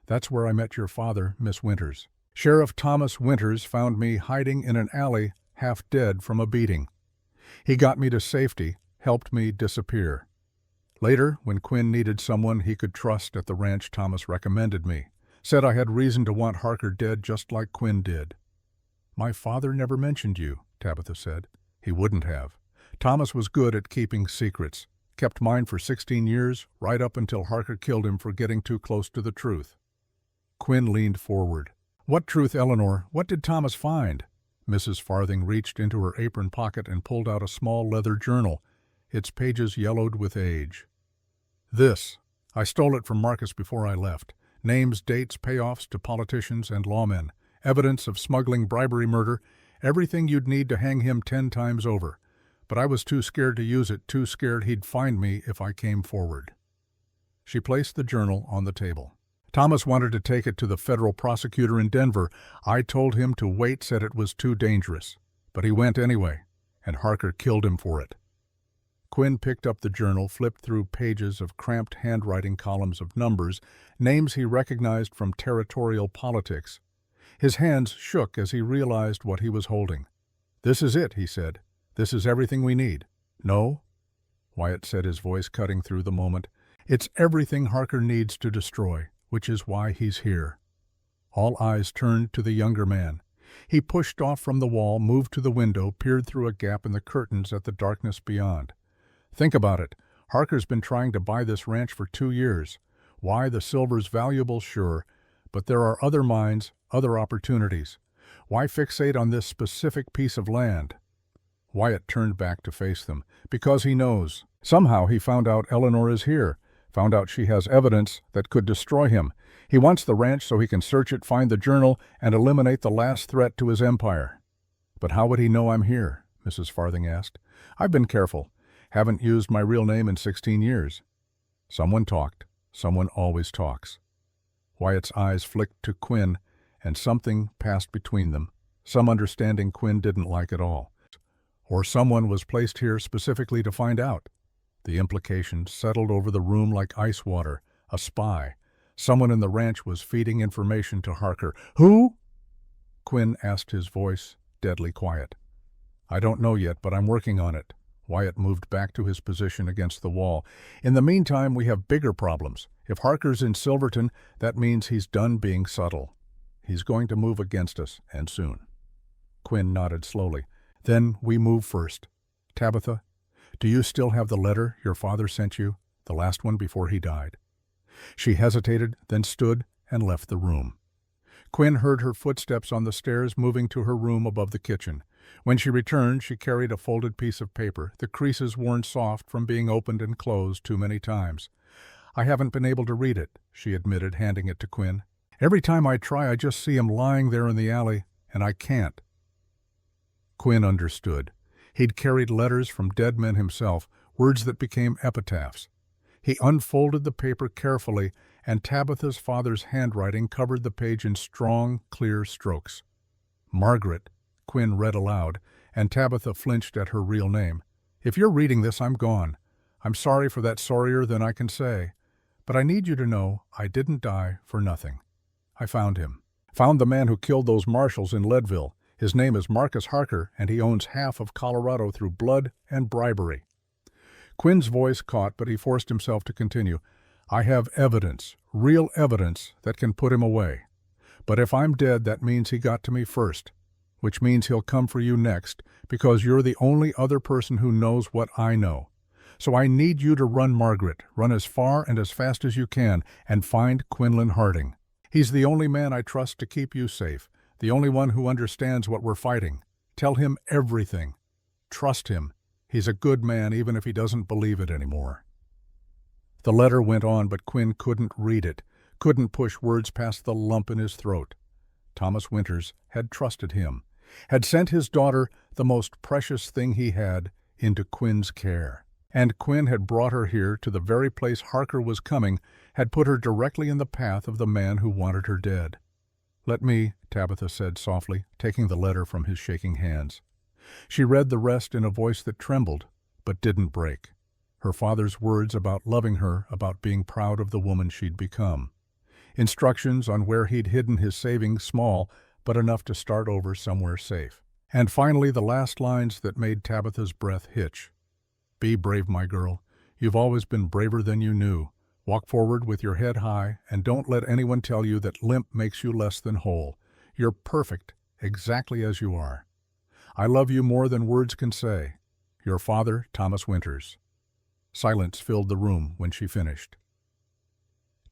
"That's where I met your father, Miss Winters. Sheriff Thomas Winters found me hiding in an alley, half dead from a beating. He got me to safety, helped me disappear. Later, when Quinn needed someone he could trust at the ranch, Thomas recommended me. Said I had reason to want Harker dead just like Quinn did." "My father never mentioned you," Tabitha said. "He wouldn't have. Thomas was good at keeping secrets. Kept mine for 16 years, right up until Harker killed him for getting too close to the truth." Quinn leaned forward. "What truth, Eleanor? What did Thomas find?" Mrs. Farthing reached into her apron pocket and pulled out a small leather journal, its pages yellowed with age. "This. I stole it from Marcus before I left. Names, dates, payoffs to politicians and lawmen. Evidence of smuggling, bribery, murder. Everything you'd need to hang him 10 times over. But I was too scared to use it, too scared he'd find me if I came forward." She placed the journal on the table. "Thomas wanted to take it to the federal prosecutor in Denver. I told him to wait, said it was too dangerous. But he went anyway, and Harker killed him for it." Quinn picked up the journal, flipped through pages of cramped handwriting, columns of numbers, names he recognized from territorial politics. His hands shook as he realized what he was holding. "This is it," he said. "This is everything we need." "No," Wyatt said, his voice cutting through the moment. "It's everything Harker needs to destroy, which is why he's here." All eyes turned to the younger man. He pushed off from the wall, moved to the window, peered through a gap in the curtains at the darkness beyond. "Think about it. Harker's been trying to buy this ranch for 2 years. Why, the silver's valuable, sure, but there are other mines, other opportunities. Why fixate on this specific piece of land?" Wyatt turned back to face them. "Because he knows. Somehow he found out Eleanor is here, found out she has evidence that could destroy him. He wants the ranch so he can search it, find the journal, and eliminate the last threat to his empire." "But how would he know I'm here?" Mrs. Farthing asked. "I've been careful. Haven't used my real name in 16 years. Someone talked. Someone always talks." Wyatt's eyes flicked to Quinn, and something passed between them, some understanding Quinn didn't like at all. Or someone was placed here specifically to find out. The implication settled over the room like ice water. A spy. Someone in the ranch was feeding information to Harker. "Who?" Quinn asked, his voice deadly quiet. "I don't know yet, but I'm working on it." Wyatt moved back to his position against the wall. "In the meantime, we have bigger problems. If Harker's in Silverton, that means he's done being subtle. He's going to move against us, and soon." Quinn nodded slowly. "Then we move first. Tabitha, do you still have the letter your father sent you, the last one before he died?" She hesitated, then stood and left the room. Quinn heard her footsteps on the stairs moving to her room above the kitchen. When she returned, she carried a folded piece of paper, the creases worn soft from being opened and closed too many times. "I haven't been able to read it," she admitted, handing it to Quinn. "Every time I try, I just see him lying there in the alley, and I can't." Quinn understood. He'd carried letters from dead men himself, words that became epitaphs. He unfolded the paper carefully, and Tabitha's father's handwriting covered the page in strong, clear strokes. "Margaret," Quinn read aloud, and Tabitha flinched at her real name. "If you're reading this, I'm gone. I'm sorry for that, sorrier than I can say. But I need you to know I didn't die for nothing. I found him. Found the man who killed those marshals in Leadville. His name is Marcus Harker, and he owns half of Colorado through blood and bribery." Quinn's voice caught, but he forced himself to continue. I have evidence, real evidence, that can put him away. But if I'm dead, that means he got to me first, which means he'll come for you next, because you're the only other person who knows what I know. So I need you to run, Margaret. Run as far and as fast as you can, and find Quinlan Harding. He's the only man I trust to keep you safe, the only one who understands what we're fighting. Tell him everything. Trust him. He's a good man, even if he doesn't believe it anymore. The letter went on, but Quinn couldn't read it, couldn't push words past the lump in his throat. Thomas Winters had trusted him, had sent his daughter, the most precious thing he had, into Quinn's care. And Quinn had brought her here to the very place Harker was coming, had put her directly in the path of the man who wanted her dead. Let me, Tabitha said softly, taking the letter from his shaking hands. She read the rest in a voice that trembled, but didn't break. Her father's words about loving her, about being proud of the woman she'd become. Instructions on where he'd hidden his savings, small, but enough to start over somewhere safe. And finally the last lines that made Tabitha's breath hitch. Be brave, my girl. You've always been braver than you knew. Walk forward with your head high, and don't let anyone tell you that limp makes you less than whole. You're perfect, exactly as you are. I love you more than words can say. Your father, Thomas Winters. Silence filled the room when she finished.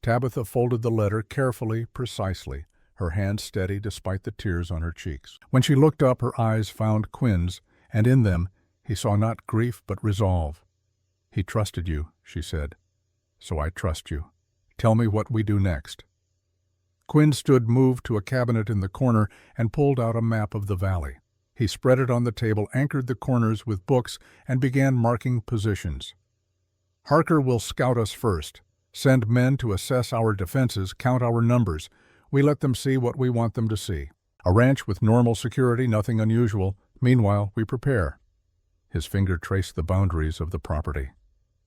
Tabitha folded the letter carefully, precisely, her hand steady despite the tears on her cheeks. When she looked up, her eyes found Quinn's, and in them he saw not grief but resolve. He trusted you, she said. So I trust you. Tell me what we do next. Quinn stood moved to a cabinet in the corner and pulled out a map of the valley. He spread it on the table, anchored the corners with books, and began marking positions. Harker will scout us first, send men to assess our defenses, count our numbers. We let them see what we want them to see. A ranch with normal security, nothing unusual. Meanwhile, we prepare. His finger traced the boundaries of the property.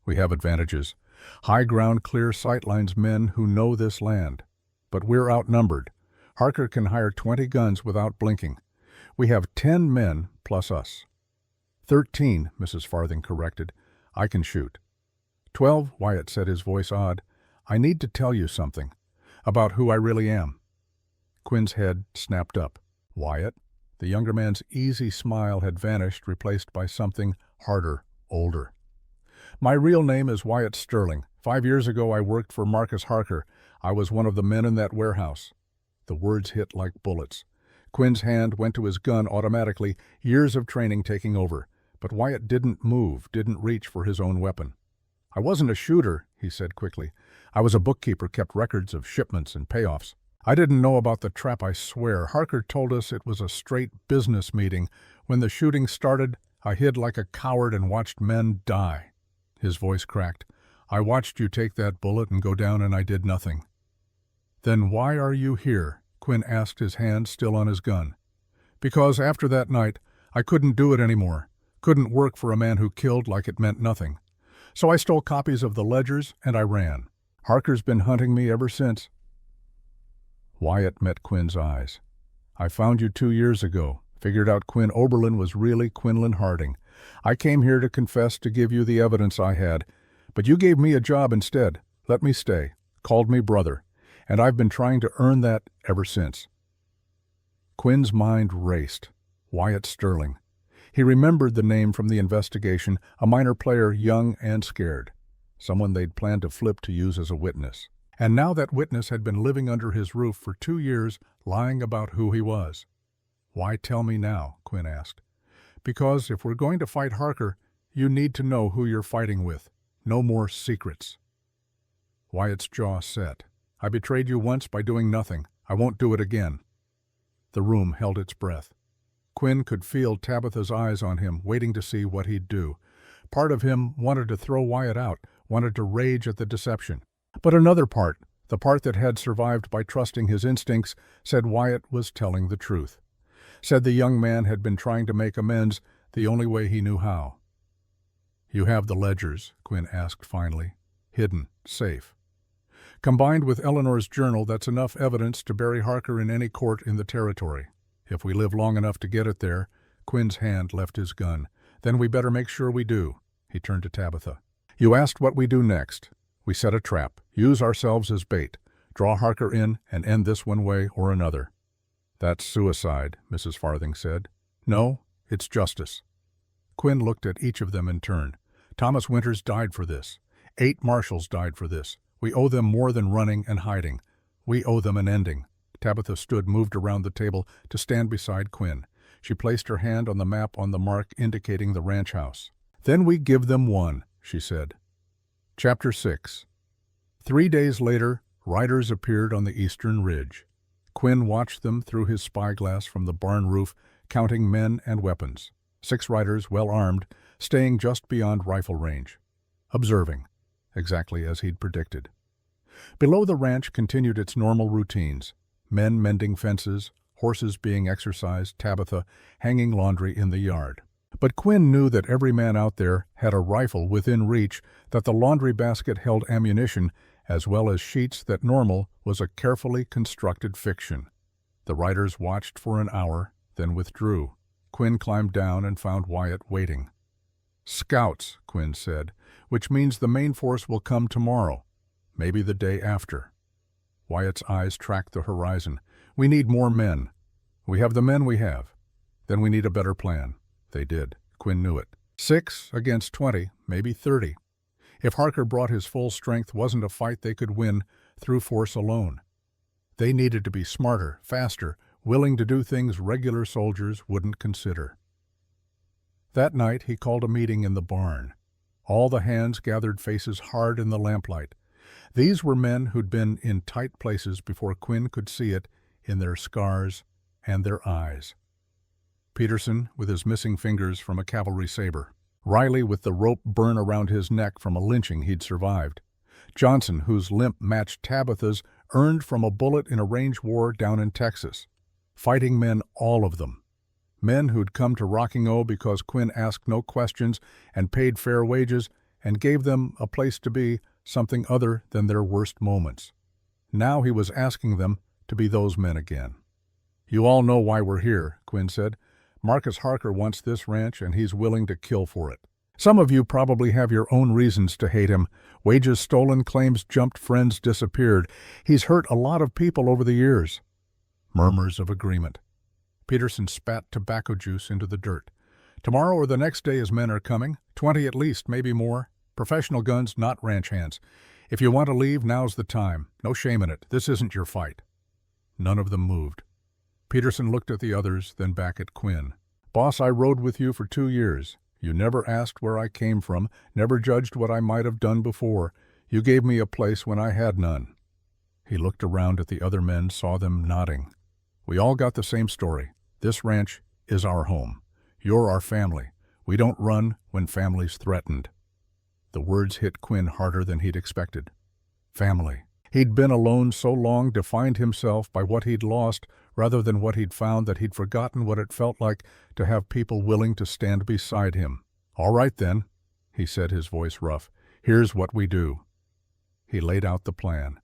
We have advantages. High ground, clear sightlines, men who know this land. But we're outnumbered. Harker can hire 20 guns without blinking. We have 10 men plus us. 13, Mrs. Farthing corrected. I can shoot. 12, Wyatt said, his voice odd. I need to tell you something. About who I really am. Quinn's head snapped up. Wyatt? The younger man's easy smile had vanished, replaced by something harder, older. My real name is Wyatt Sterling. 5 years ago I worked for Marcus Harker. I was one of the men in that warehouse. The words hit like bullets. Quinn's hand went to his gun automatically, years of training taking over. But Wyatt didn't move, didn't reach for his own weapon. I wasn't a shooter, he said quickly. I was a bookkeeper, kept records of shipments and payoffs. I didn't know about the trap, I swear. Harker told us it was a straight business meeting. When the shooting started, I hid like a coward and watched men die. His voice cracked. I watched you take that bullet and go down, and I did nothing. Then why are you here? Quinn asked, his hand still on his gun. Because after that night, I couldn't do it anymore. Couldn't work for a man who killed like it meant nothing. So I stole copies of the ledgers, and I ran. Harker's been hunting me ever since. Wyatt met Quinn's eyes. I found you 2 years ago. Figured out Quinn Oberlin was really Quinlan Harding. I came here to confess, to give you the evidence I had. But you gave me a job instead. Let me stay. Called me brother. And I've been trying to earn that ever since. Quinn's mind raced. Wyatt Sterling. He remembered the name from the investigation, a minor player, young and scared. Someone they'd planned to flip to use as a witness. And now that witness had been living under his roof for 2 years, lying about who he was. Why tell me now? Quinn asked. Because if we're going to fight Harker, you need to know who you're fighting with. No more secrets. Wyatt's jaw set. I betrayed you once by doing nothing. I won't do it again. The room held its breath. Quinn could feel Tabitha's eyes on him, waiting to see what he'd do. Part of him wanted to throw Wyatt out, wanted to rage at the deception. But another part, the part that had survived by trusting his instincts, said Wyatt was telling the truth. Said the young man had been trying to make amends the only way he knew how. You have the ledgers, Quinn asked finally. Hidden, safe. Combined with Eleanor's journal, that's enough evidence to bury Harker in any court in the territory. If we live long enough to get it there, Quinn's hand left his gun. Then we better make sure we do. He turned to Tabitha. You asked what we do next. We set a trap, use ourselves as bait, draw Harker in, and end this one way or another." "That's suicide," Mrs. Farthing said. "No, it's justice." Quinn looked at each of them in turn. "Thomas Winters died for this. 8 marshals died for this. We owe them more than running and hiding. We owe them an ending." Tabitha stood, moved around the table to stand beside Quinn. She placed her hand on the map on the mark indicating the ranch house. "Then we give them one," she said. Chapter 6. 3 days later, riders appeared on the eastern ridge. Quinn watched them through his spyglass from the barn roof, counting men and weapons. 6 riders, well armed, staying just beyond rifle range. Observing, exactly as he'd predicted. Below the ranch continued its normal routines. Men mending fences, horses being exercised, Tabitha hanging laundry in the yard. But Quinn knew that every man out there had a rifle within reach, that the laundry basket held ammunition, as well as sheets, that normal was a carefully constructed fiction. The riders watched for an hour, then withdrew. Quinn climbed down and found Wyatt waiting. "Scouts," Quinn said, "which means the main force will come tomorrow, maybe the day after." Wyatt's eyes tracked the horizon. "We need more men." "We have the men we have." "Then we need a better plan." They did. Quinn knew it. 6 against 20, maybe 30. If Harker brought his full strength, wasn't a fight they could win through force alone. They needed to be smarter, faster, willing to do things regular soldiers wouldn't consider. That night he called a meeting in the barn. All the hands gathered, faces hard in the lamplight. These were men who'd been in tight places before Quinn could see it in their scars and their eyes. Peterson, with his missing fingers from a cavalry saber. Riley, with the rope burn around his neck from a lynching he'd survived. Johnson, whose limp matched Tabitha's, earned from a bullet in a range war down in Texas. Fighting men, all of them. Men who'd come to Rocking O because Quinn asked no questions and paid fair wages and gave them a place to be, something other than their worst moments. Now he was asking them to be those men again. "You all know why we're here," Quinn said. "Marcus Harker wants this ranch, and he's willing to kill for it. Some of you probably have your own reasons to hate him. Wages stolen, claims jumped, friends disappeared. He's hurt a lot of people over the years." Murmurs of agreement. Peterson spat tobacco juice into the dirt. "Tomorrow or the next day his men are coming. 20 at least, maybe more. Professional guns, not ranch hands. If you want to leave, now's the time. No shame in it. This isn't your fight." None of them moved. Peterson looked at the others, then back at Quinn. "Boss, I rode with you for 2 years. You never asked where I came from, never judged what I might have done before. You gave me a place when I had none." He looked around at the other men, saw them nodding. "We all got the same story. This ranch is our home. You're our family. We don't run when family's threatened." The words hit Quinn harder than he'd expected. Family. He'd been alone so long, defined himself by what he'd lost rather than what he'd found, that he'd forgotten what it felt like to have people willing to stand beside him. "All right then," he said, his voice rough. "Here's what we do." He laid out the plan.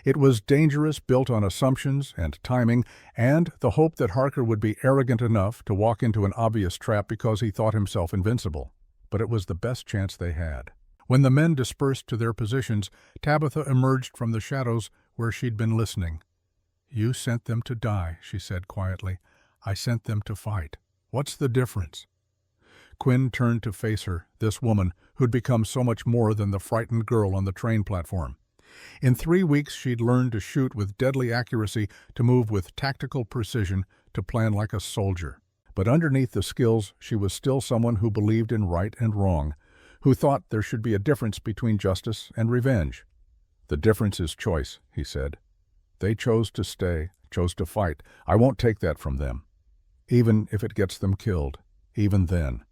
It was dangerous, built on assumptions and timing, and the hope that Harker would be arrogant enough to walk into an obvious trap because he thought himself invincible. But it was the best chance they had. When the men dispersed to their positions, Tabitha emerged from the shadows where she'd been listening. "You sent them to die," she said quietly. "I sent them to fight. What's the difference?" Quinn turned to face her, this woman who'd become so much more than the frightened girl on the train platform. In 3 weeks she'd learned to shoot with deadly accuracy, to move with tactical precision, to plan like a soldier. But underneath the skills, she was still someone who believed in right and wrong, who thought there should be a difference between justice and revenge. "The difference is choice," he said. "They chose to stay, chose to fight. I won't take that from them. Even if it gets them killed, even then."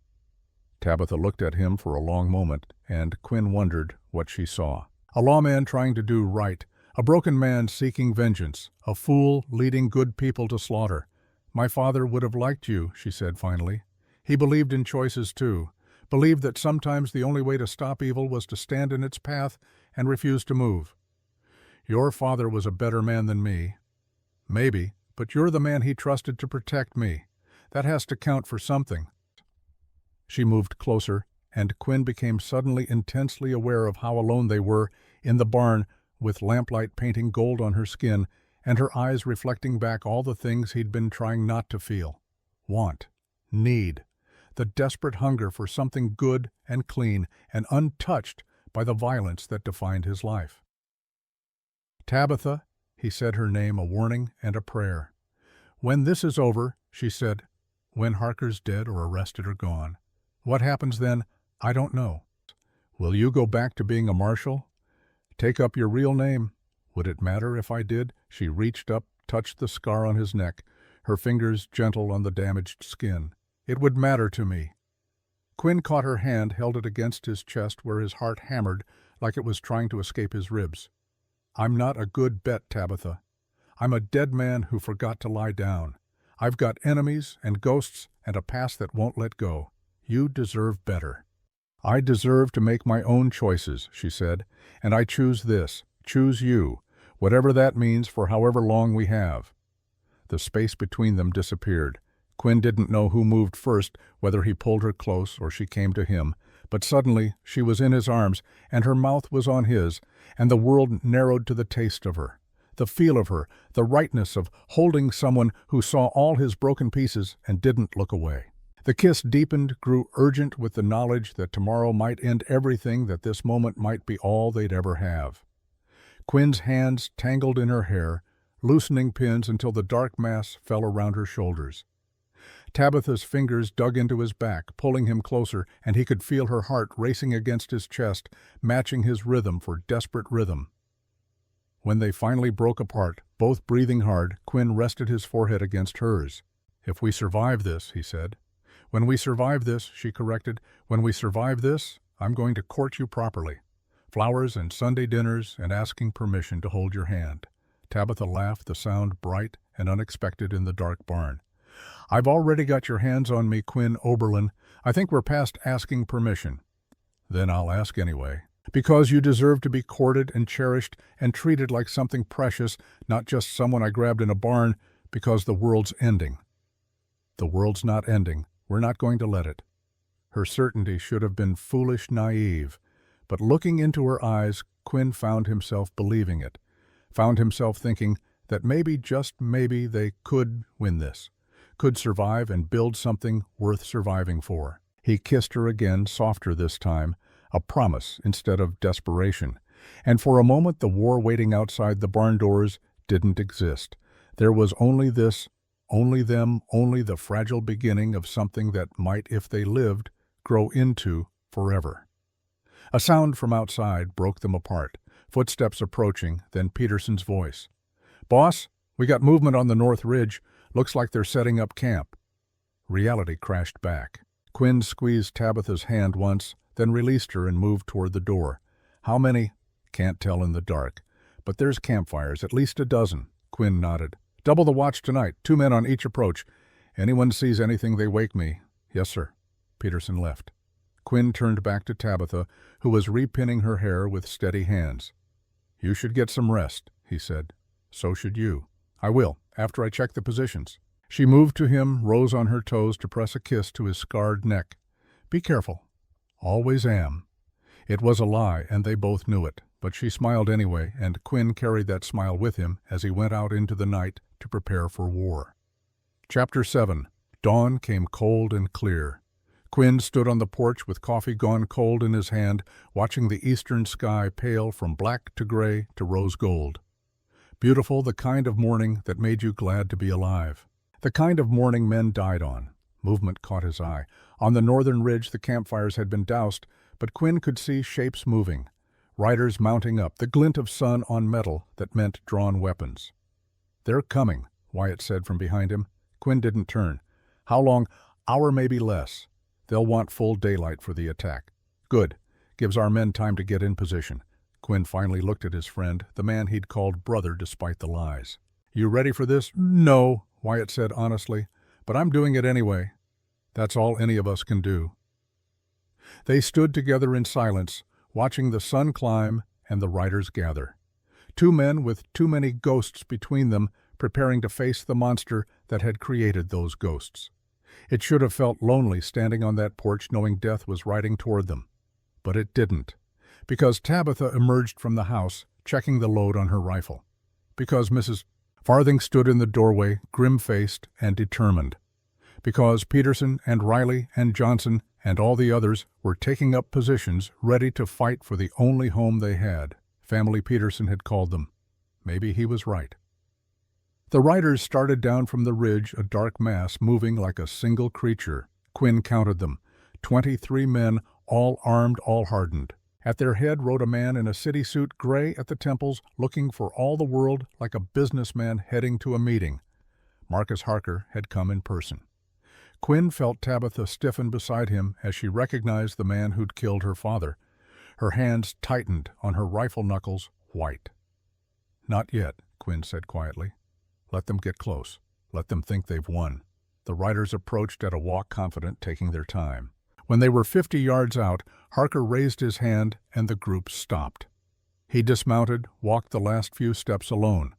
Tabitha looked at him for a long moment, and Quinn wondered what she saw. A lawman trying to do right, a broken man seeking vengeance, a fool leading good people to slaughter. "My father would have liked you," she said finally. "He believed in choices too, believed that sometimes the only way to stop evil was to stand in its path and refuse to move. Your father was a better man than me. Maybe, but you're the man he trusted to protect me. That has to count for something." She moved closer and Quinn became suddenly intensely aware of how alone they were in the barn, with lamplight painting gold on her skin and her eyes reflecting back all the things he'd been trying not to feel. Want, need, the desperate hunger for something good and clean and untouched by the violence that defined his life. "Tabitha," he said her name, a warning and a prayer. "When this is over," she said, "when Harker's dead or arrested or gone, what happens then, I don't know. Will you go back to being a marshal? Take up your real name? Would it matter if I did?" She reached up, touched the scar on his neck, her fingers gentle on the damaged skin. "It would matter to me." Quinn caught her hand, held it against his chest where his heart hammered like it was trying to escape his ribs. "I'm not a good bet, Tabitha. I'm a dead man who forgot to lie down. I've got enemies and ghosts and a past that won't let go. You deserve better." "I deserve to make my own choices," she said, "and I choose this, choose you, whatever that means for however long we have." The space between them disappeared. Quinn didn't know who moved first, whether he pulled her close or she came to him, but suddenly she was in his arms and her mouth was on his, and the world narrowed to the taste of her, the feel of her, the rightness of holding someone who saw all his broken pieces and didn't look away. The kiss deepened, grew urgent with the knowledge that tomorrow might end everything, that this moment might be all they'd ever have. Quinn's hands tangled in her hair, loosening pins until the dark mass fell around her shoulders. Tabitha's fingers dug into his back, pulling him closer, and he could feel her heart racing against his chest, matching his rhythm for desperate rhythm. When they finally broke apart, both breathing hard, Quinn rested his forehead against hers. "If we survive this," he said. "When we survive this," she corrected, "when we survive this, I'm going to court you properly. Flowers and Sunday dinners and asking permission to hold your hand." Tabitha laughed, the sound bright and unexpected in the dark barn. "I've already got your hands on me, Quinn Oberlin. I think we're past asking permission." "Then I'll ask anyway." "Because you deserve to be courted and cherished and treated like something precious, not just someone I grabbed in a barn, because the world's ending." "The world's not ending. We're not going to let it." Her certainty should have been foolish, naive, but looking into her eyes, Quinn found himself believing it, found himself thinking that maybe, just maybe, they could win this, could survive and build something worth surviving for. He kissed her again, softer this time, a promise instead of desperation, and for a moment the war waiting outside the barn doors didn't exist. There was only this, only them, only the fragile beginning of something that might, if they lived, grow into forever. A sound from outside broke them apart, footsteps approaching, then Peterson's voice. "Boss, we got movement on the North Ridge. Looks like they're setting up camp." Reality crashed back. Quinn squeezed Tabitha's hand once, then released her and moved toward the door. "How many?" "Can't tell in the dark. But there's campfires, at least a dozen." Quinn nodded. "Double the watch tonight, 2 men on each approach. Anyone sees anything, they wake me." "Yes, sir." Peterson left. Quinn turned back to Tabitha, who was repinning her hair with steady hands. "You should get some rest," he said. "So should you." "I will, after I check the positions." She moved to him, rose on her toes to press a kiss to his scarred neck. "Be careful." "Always am." It was a lie, and they both knew it, but she smiled anyway, and Quinn carried that smile with him as he went out into the night to prepare for war. Chapter 7. Dawn came cold and clear. Quinn stood on the porch with coffee gone cold in his hand, watching the eastern sky pale from black to gray to rose gold. Beautiful, the kind of morning that made you glad to be alive. The kind of morning men died on. Movement caught his eye. On the northern ridge the campfires had been doused, but Quinn could see shapes moving. Riders mounting up, the glint of sun on metal that meant drawn weapons. "They're coming," Wyatt said from behind him. Quinn didn't turn. "How long?" "Hour, maybe less. They'll want full daylight for the attack." "Good. Gives our men time to get in position." Quinn finally looked at his friend, the man he'd called brother despite the lies. "You ready for this?" "No," Wyatt said honestly, "but I'm doing it anyway. That's all any of us can do." They stood together in silence, watching the sun climb and the riders gather. 2 men with too many ghosts between them, preparing to face the monster that had created those ghosts. It should have felt lonely standing on that porch knowing death was riding toward them. But it didn't. Because Tabitha emerged from the house, checking the load on her rifle. Because Mrs. Farthing stood in the doorway, grim-faced and determined. Because Peterson and Riley and Johnson and all the others were taking up positions ready to fight for the only home they had. Family Peterson had called them. Maybe he was right. The riders started down from the ridge, a dark mass moving like a single creature. Quinn counted them. 23 men, all armed, all hardened. At their head rode a man in a city suit, gray at the temples, looking for all the world like a businessman heading to a meeting. Marcus Harker had come in person. Quinn felt Tabitha stiffen beside him as she recognized the man who'd killed her father. Her hands tightened on her rifle knuckles, white. "Not yet," Quinn said quietly. "Let them get close. Let them think they've won." The riders approached at a walk, confident, taking their time. When they were 50 yards out, Harker raised his hand and the group stopped. He dismounted, walked the last few steps alone.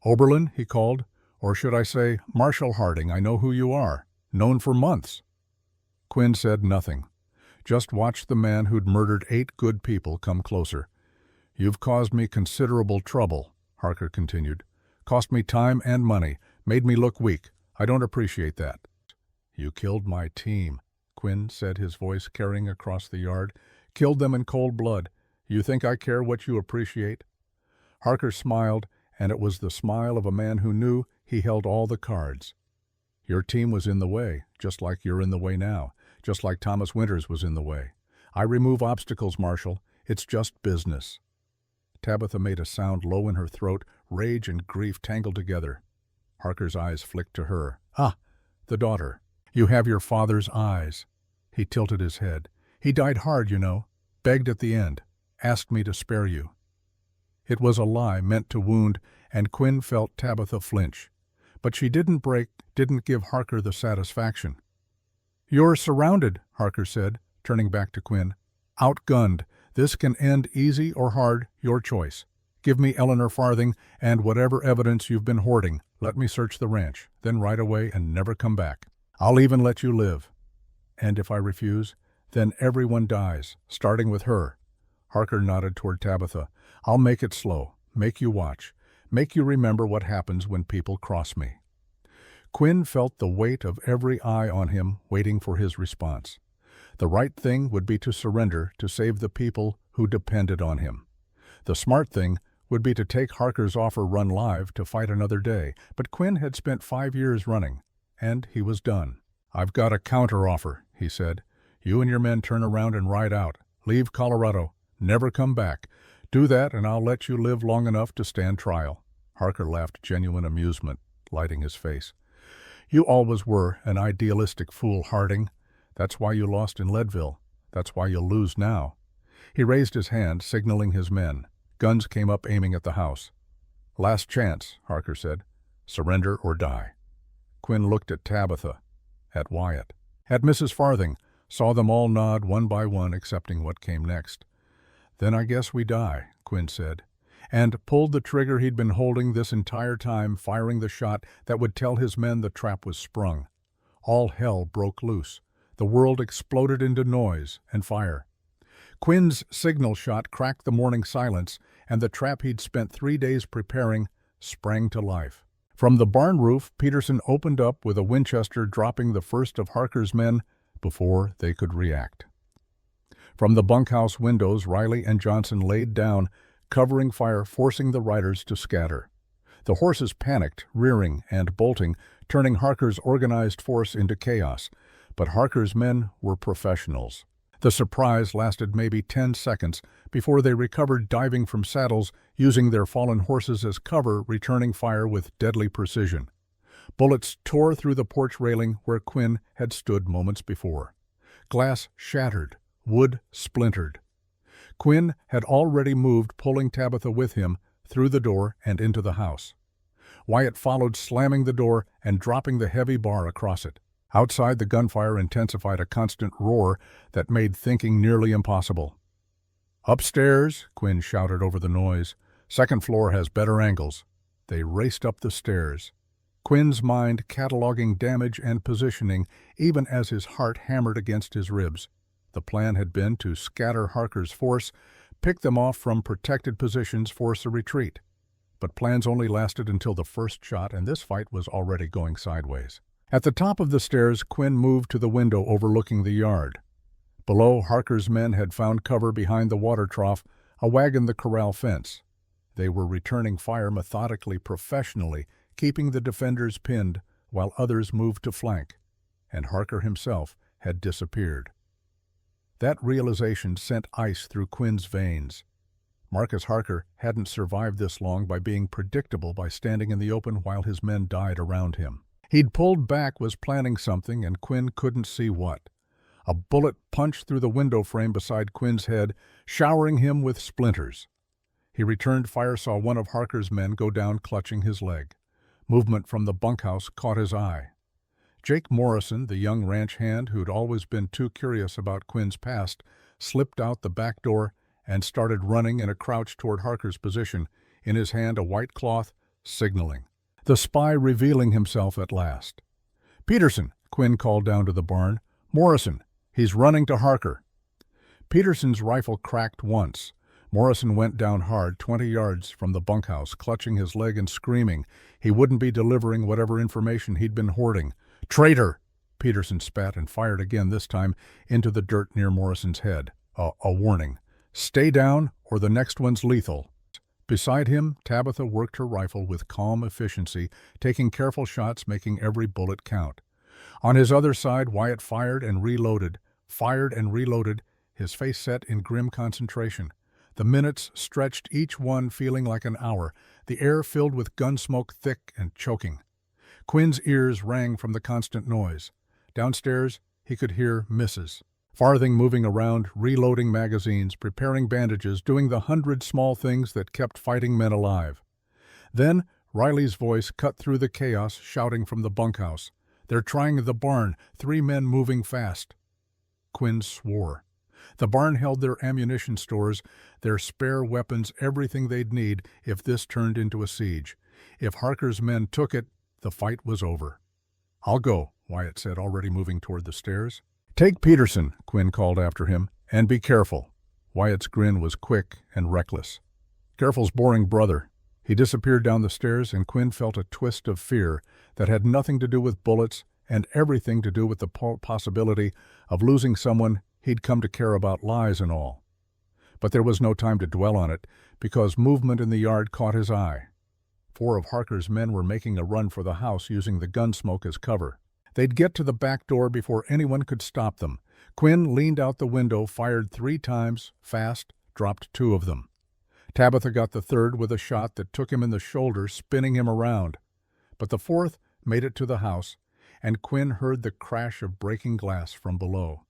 "Oberlin," he called, "or should I say, Marshal Harding, I know who you are. Known for months." Quinn said nothing. Just watched the man who'd murdered 8 good people come closer. "You've caused me considerable trouble," Harker continued. "Cost me time and money, made me look weak. I don't appreciate that." "You killed my team," Quinn said, his voice carrying across the yard. "Killed them in cold blood. You think I care what you appreciate?" Harker smiled, and it was the smile of a man who knew he held all the cards. "Your team was in the way, just like you're in the way now, just like Thomas Winters was in the way. I remove obstacles, Marshal. It's just business." Tabitha made a sound low in her throat, rage and grief tangled together. Harker's eyes flicked to her. "Ah, the daughter. You have your father's eyes." He tilted his head. "He died hard, you know. Begged at the end. Asked me to spare you." It was a lie meant to wound, and Quinn felt Tabitha flinch. But she didn't break, didn't give Harker the satisfaction. "You're surrounded," Harker said, turning back to Quinn. "Outgunned. This can end easy or hard, your choice. Give me Eleanor Farthing and whatever evidence you've been hoarding. Let me search the ranch, then ride away and never come back. I'll even let you live. And if I refuse, then everyone dies, starting with her." Harker nodded toward Tabitha. "I'll make it slow, make you watch, make you remember what happens when people cross me." Quinn felt the weight of every eye on him, waiting for his response. The right thing would be to surrender to save the people who depended on him. The smart thing would be to take Harker's offer run live to fight another day, but Quinn had spent 5 years running, and he was done. "I've got a counter-offer," he said. "You and your men turn around and ride out. Leave Colorado. Never come back. Do that, and I'll let you live long enough to stand trial." Harker laughed genuine amusement, lighting his face. "You always were an idealistic fool, Harding. That's why you lost in Leadville. That's why you'll lose now." He raised his hand, signaling his men. Guns came up, aiming at the house. "Last chance," Harker said. "Surrender or die." Quinn looked at Tabitha, at Wyatt, at Mrs. Farthing, saw them all nod one by one, accepting what came next. "Then I guess we die," Quinn said, and pulled the trigger he'd been holding this entire time, firing the shot that would tell his men the trap was sprung. All hell broke loose. The world exploded into noise and fire. Quinn's signal shot cracked the morning silence, and the trap he'd spent 3 days preparing sprang to life. From the barn roof, Peterson opened up with a Winchester, dropping the first of Harker's men before they could react. From the bunkhouse windows, Riley and Johnson laid down, covering fire, forcing the riders to scatter. The horses panicked, rearing and bolting, turning Harker's organized force into chaos. But Harker's men were professionals. The surprise lasted maybe 10 seconds before they recovered, diving from saddles, using their fallen horses as cover, returning fire with deadly precision. Bullets tore through the porch railing where Quinn had stood moments before. Glass shattered, wood splintered. Quinn had already moved, pulling Tabitha with him through the door and into the house. Wyatt followed, slamming the door and dropping the heavy bar across it. Outside, the gunfire intensified, a constant roar that made thinking nearly impossible. "Upstairs," Quinn shouted over the noise. "Second floor has better angles." They raced up the stairs. Quinn's mind cataloging damage and positioning even as his heart hammered against his ribs. The plan had been to scatter Harker's force, pick them off from protected positions, force a retreat. But plans only lasted until the first shot, and this fight was already going sideways. At the top of the stairs, Quinn moved to the window overlooking the yard. Below, Harker's men had found cover behind the water trough, a wagon the corral fence. They were returning fire methodically, professionally, keeping the defenders pinned while others moved to flank. And Harker himself had disappeared. That realization sent ice through Quinn's veins. Marcus Harker hadn't survived this long by being predictable, by standing in the open while his men died around him. He'd pulled back, was planning something, and Quinn couldn't see what. A bullet punched through the window frame beside Quinn's head, showering him with splinters. He returned fire, saw one of Harker's men go down clutching his leg. Movement from the bunkhouse caught his eye. Jake Morrison, the young ranch hand who'd always been too curious about Quinn's past, slipped out the back door and started running in a crouch toward Harker's position, in his hand a white cloth, signaling. The spy revealing himself at last. "Peterson," Quinn called down to the barn. "Morrison, he's running to Harker." Peterson's rifle cracked once. Morrison went down hard, 20 yards from the bunkhouse, clutching his leg and screaming. He wouldn't be delivering whatever information he'd been hoarding. "Traitor!" Peterson spat and fired again, this time into the dirt near Morrison's head. A warning. "Stay down, or the next one's lethal." Beside him, Tabitha worked her rifle with calm efficiency, taking careful shots, making every bullet count. On his other side, Wyatt fired and reloaded, his face set in grim concentration. The minutes stretched, each one feeling like an hour, the air filled with gun smoke, thick and choking. Quinn's ears rang from the constant noise. Downstairs, he could hear misses. Farthing moving around, reloading magazines, preparing bandages, doing the 100 small things that kept fighting men alive. Then, Riley's voice cut through the chaos, shouting from the bunkhouse. "They're trying the barn, 3 men moving fast." Quinn swore. The barn held their ammunition stores, their spare weapons, everything they'd need if this turned into a siege. If Harker's men took it, the fight was over. "I'll go," Wyatt said, already moving toward the stairs. "Take Peterson," Quinn called after him, "and be careful." Wyatt's grin was quick and reckless. "Careful's boring, brother." He disappeared down the stairs, and Quinn felt a twist of fear that had nothing to do with bullets and everything to do with the possibility of losing someone he'd come to care about, lies and all. But there was no time to dwell on it, because movement in the yard caught his eye. 4 of Harker's men were making a run for the house, using the gun smoke as cover. They'd get to the back door before anyone could stop them. Quinn leaned out the window, fired 3 times, fast, dropped 2 of them. Tabitha got the 3rd with a shot that took him in the shoulder, spinning him around. But the 4th made it to the house, and Quinn heard the crash of breaking glass from below.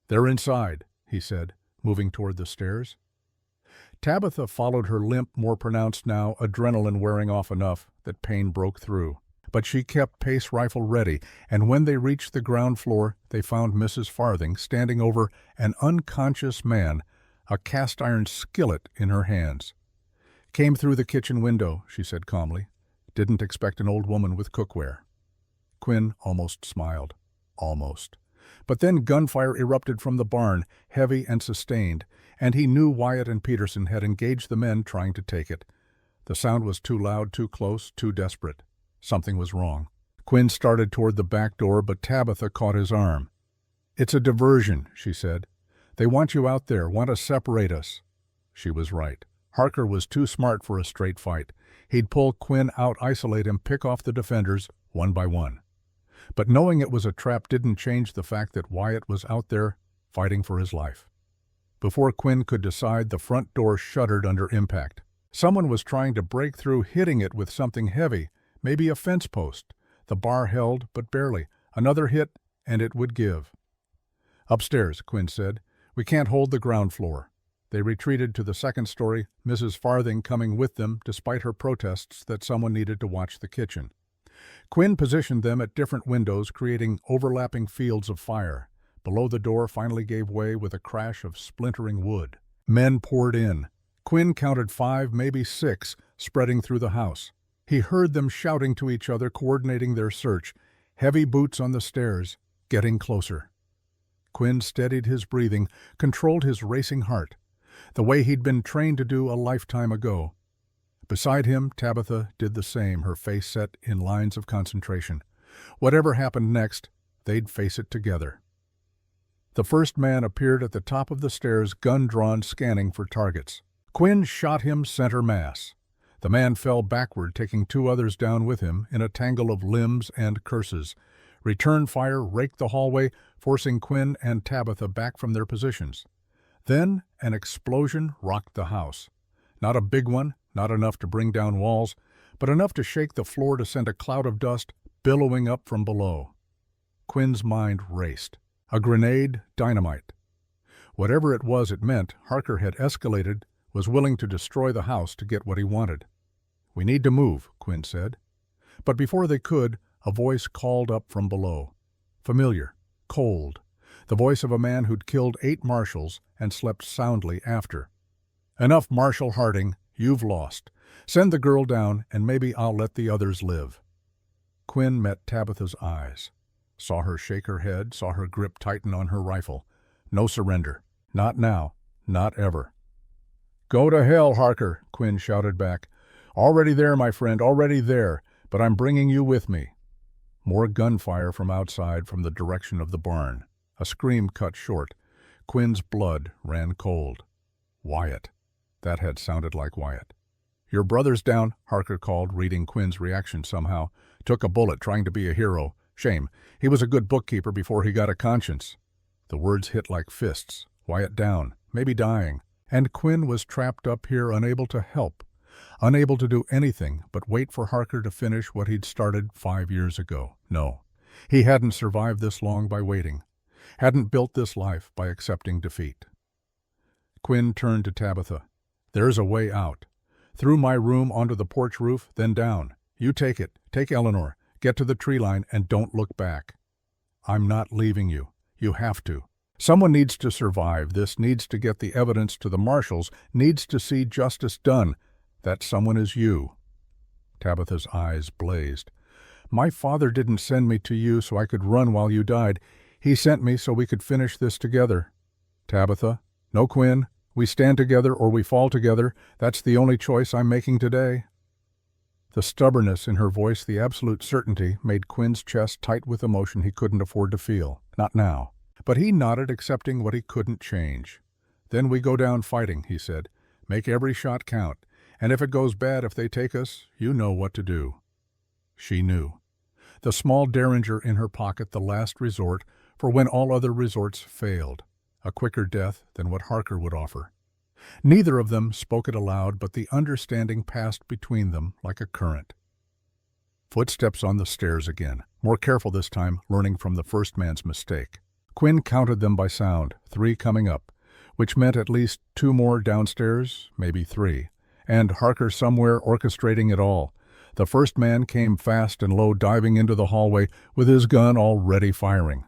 "They're inside," he said, moving toward the stairs. Tabitha followed, her limp more pronounced now, adrenaline wearing off enough that pain broke through. But she kept pace rifle ready, and when they reached the ground floor, they found Mrs. Farthing standing over an unconscious man, a cast-iron skillet in her hands. "Came through the kitchen window," she said calmly. "Didn't expect an old woman with cookware." Quinn almost smiled. Almost. But then gunfire erupted from the barn, heavy and sustained, and he knew Wyatt and Peterson had engaged the men trying to take it. The sound was too loud, too close, too desperate. Something was wrong. Quinn started toward the back door, but Tabitha caught his arm. "It's a diversion," she said. "They want you out there, want to separate us." She was right. Harker was too smart for a straight fight. He'd pull Quinn out, isolate him, pick off the defenders, one by one. But knowing it was a trap didn't change the fact that Wyatt was out there fighting for his life. Before Quinn could decide, the front door shuddered under impact. Someone was trying to break through, hitting it with something heavy, maybe a fence post. The bar held, but barely. Another hit, and it would give. "Upstairs," Quinn said. "We can't hold the ground floor." They retreated to the 2nd story, Mrs. Farthing coming with them despite her protests that someone needed to watch the kitchen. Quinn positioned them at different windows, creating overlapping fields of fire. Below, the door finally gave way with a crash of splintering wood. Men poured in. Quinn counted 5, maybe 6, spreading through the house. He heard them shouting to each other, coordinating their search. Heavy boots on the stairs, getting closer. Quinn steadied his breathing, controlled his racing heart, the way he'd been trained to do a lifetime ago. Beside him, Tabitha did the same, her face set in lines of concentration. Whatever happened next, they'd face it together. The first man appeared at the top of the stairs, gun drawn, scanning for targets. Quinn shot him center mass. The man fell backward, taking two others down with him in a tangle of limbs and curses. Return fire raked the hallway, forcing Quinn and Tabitha back from their positions. Then an explosion rocked the house. Not a big one, not enough to bring down walls, but enough to shake the floor, to send a cloud of dust billowing up from below. Quinn's mind raced. A grenade, dynamite. Whatever it was, it meant Harker had escalated, was willing to destroy the house to get what he wanted. "We need to move," Quinn said. But before they could, a voice called up from below. Familiar, cold. The voice of a man who'd killed 8 marshals and slept soundly after. "Enough, Marshal Harding. You've lost. Send the girl down, and maybe I'll let the others live." Quinn met Tabitha's eyes. Saw her shake her head, saw her grip tighten on her rifle. No surrender. Not now. Not ever. "Go to hell, Harker," Quinn shouted back. "Already there, my friend, already there, but I'm bringing you with me." More gunfire from outside, from the direction of the barn. A scream cut short. Quinn's blood ran cold. Wyatt. That had sounded like Wyatt. "Your brother's down," Harker called, reading Quinn's reaction somehow. "Took a bullet trying to be a hero. Shame. He was a good bookkeeper before he got a conscience." The words hit like fists. Wyatt down, maybe dying. And Quinn was trapped up here, unable to help, unable to do anything but wait for Harker to finish what he'd started 5 years ago. No, he hadn't survived this long by waiting, hadn't built this life by accepting defeat. Quinn turned to Tabitha. "There's a way out. Through my room, onto the porch roof, then down. You take it. Take Eleanor. Get to the tree line and don't look back. I'm not leaving you. You have to. Someone needs to survive this, needs to get the evidence to the marshals, needs to see justice done. That someone is you." Tabitha's eyes blazed. "My father didn't send me to you so I could run while you died. He sent me so we could finish this together." "Tabitha, no, Quinn. We stand together or we fall together. That's the only choice I'm making today." The stubbornness in her voice, the absolute certainty, made Quinn's chest tight with emotion he couldn't afford to feel. Not now. But he nodded, accepting what he couldn't change. "Then we go down fighting," he said. "Make every shot count. And if it goes bad, if they take us, you know what to do." She knew. The small derringer in her pocket, the last resort, for when all other resorts failed. A quicker death than what Harker would offer. Neither of them spoke it aloud, but the understanding passed between them like a current. Footsteps on the stairs again, more careful this time, learning from the first man's mistake. Quinn counted them by sound, 3 coming up, which meant at least 2 more downstairs, maybe 3, and Harker somewhere orchestrating it all. The first man came fast and low, diving into the hallway with his gun already firing.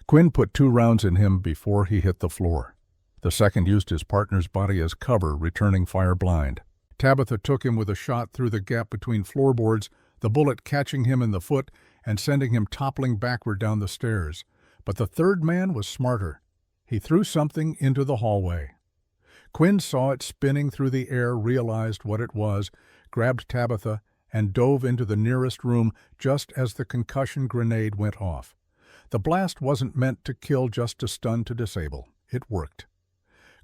Quinn put 2 rounds in him before he hit the floor. The second used his partner's body as cover, returning fire blind. Tabitha took him with a shot through the gap between floorboards, the bullet catching him in the foot and sending him toppling backward down the stairs. But the third man was smarter. He threw something into the hallway. Quinn saw it spinning through the air, realized what it was, grabbed Tabitha, and dove into the nearest room just as the concussion grenade went off. The blast wasn't meant to kill, just to stun, to disable. It worked.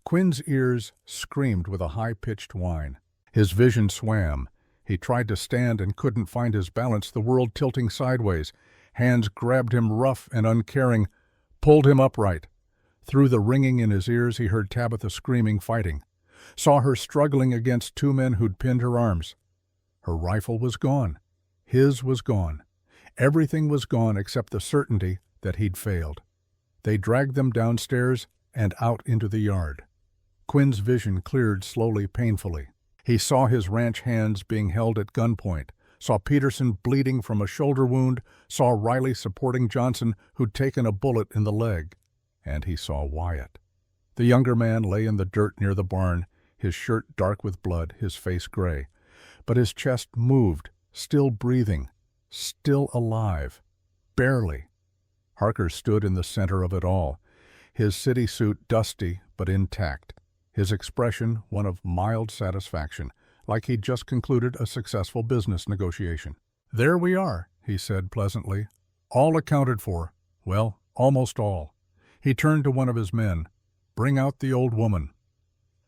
Quinn's ears screamed with a high-pitched whine. His vision swam. He tried to stand and couldn't find his balance, the world tilting sideways. Hands grabbed him rough and uncaring, pulled him upright. Through the ringing in his ears, he heard Tabitha screaming, fighting. Saw her struggling against 2 men who'd pinned her arms. Her rifle was gone. His was gone. Everything was gone except the certainty that he'd failed. They dragged them downstairs and out into the yard. Quinn's vision cleared slowly, painfully. He saw his ranch hands being held at gunpoint, saw Peterson bleeding from a shoulder wound, saw Riley supporting Johnson, who'd taken a bullet in the leg, and he saw Wyatt. The younger man lay in the dirt near the barn, his shirt dark with blood, his face gray. But his chest moved, still breathing, still alive. Barely. Harker stood in the center of it all, his city suit dusty but intact, his expression one of mild satisfaction, like he'd just concluded a successful business negotiation. "There we are," he said pleasantly. "All accounted for. Well, almost all." He turned to one of his men. "Bring out the old woman."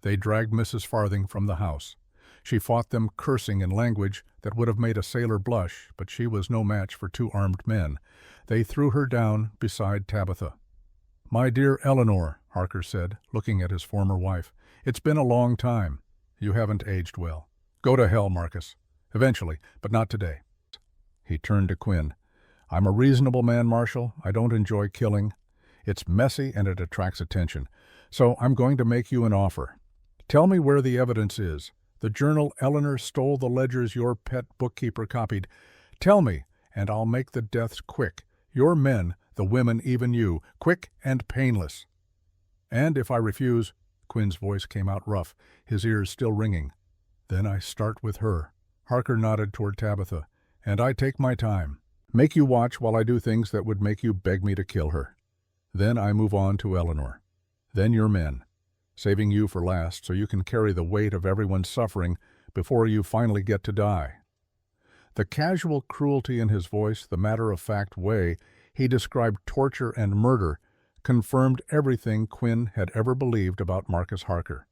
They dragged Mrs. Farthing from the house. She fought them, cursing in language that would have made a sailor blush, but she was no match for two armed men. They threw her down beside Tabitha. "My dear Eleanor," Harker said, looking at his former wife, "it's been a long time. You haven't aged well. Go to hell, Marcus. Eventually, but not today." He turned to Quinn. "I'm a reasonable man, Marshal. I don't enjoy killing. It's messy and it attracts attention. So I'm going to make you an offer. Tell me where the evidence is. The journal Eleanor stole the ledgers your pet bookkeeper copied. Tell me, and I'll make the deaths quick. Your men, the women, even you, quick and painless. And if I refuse," Quinn's voice came out rough, his ears still ringing, "then I start with her." Harker nodded toward Tabitha. "And I take my time. Make you watch while I do things that would make you beg me to kill her. Then I move on to Eleanor. Then your men. Saving you for last so you can carry the weight of everyone's suffering before you finally get to die." The casual cruelty in his voice, the matter-of-fact way he described torture and murder, confirmed everything Quinn had ever believed about Marcus Harker.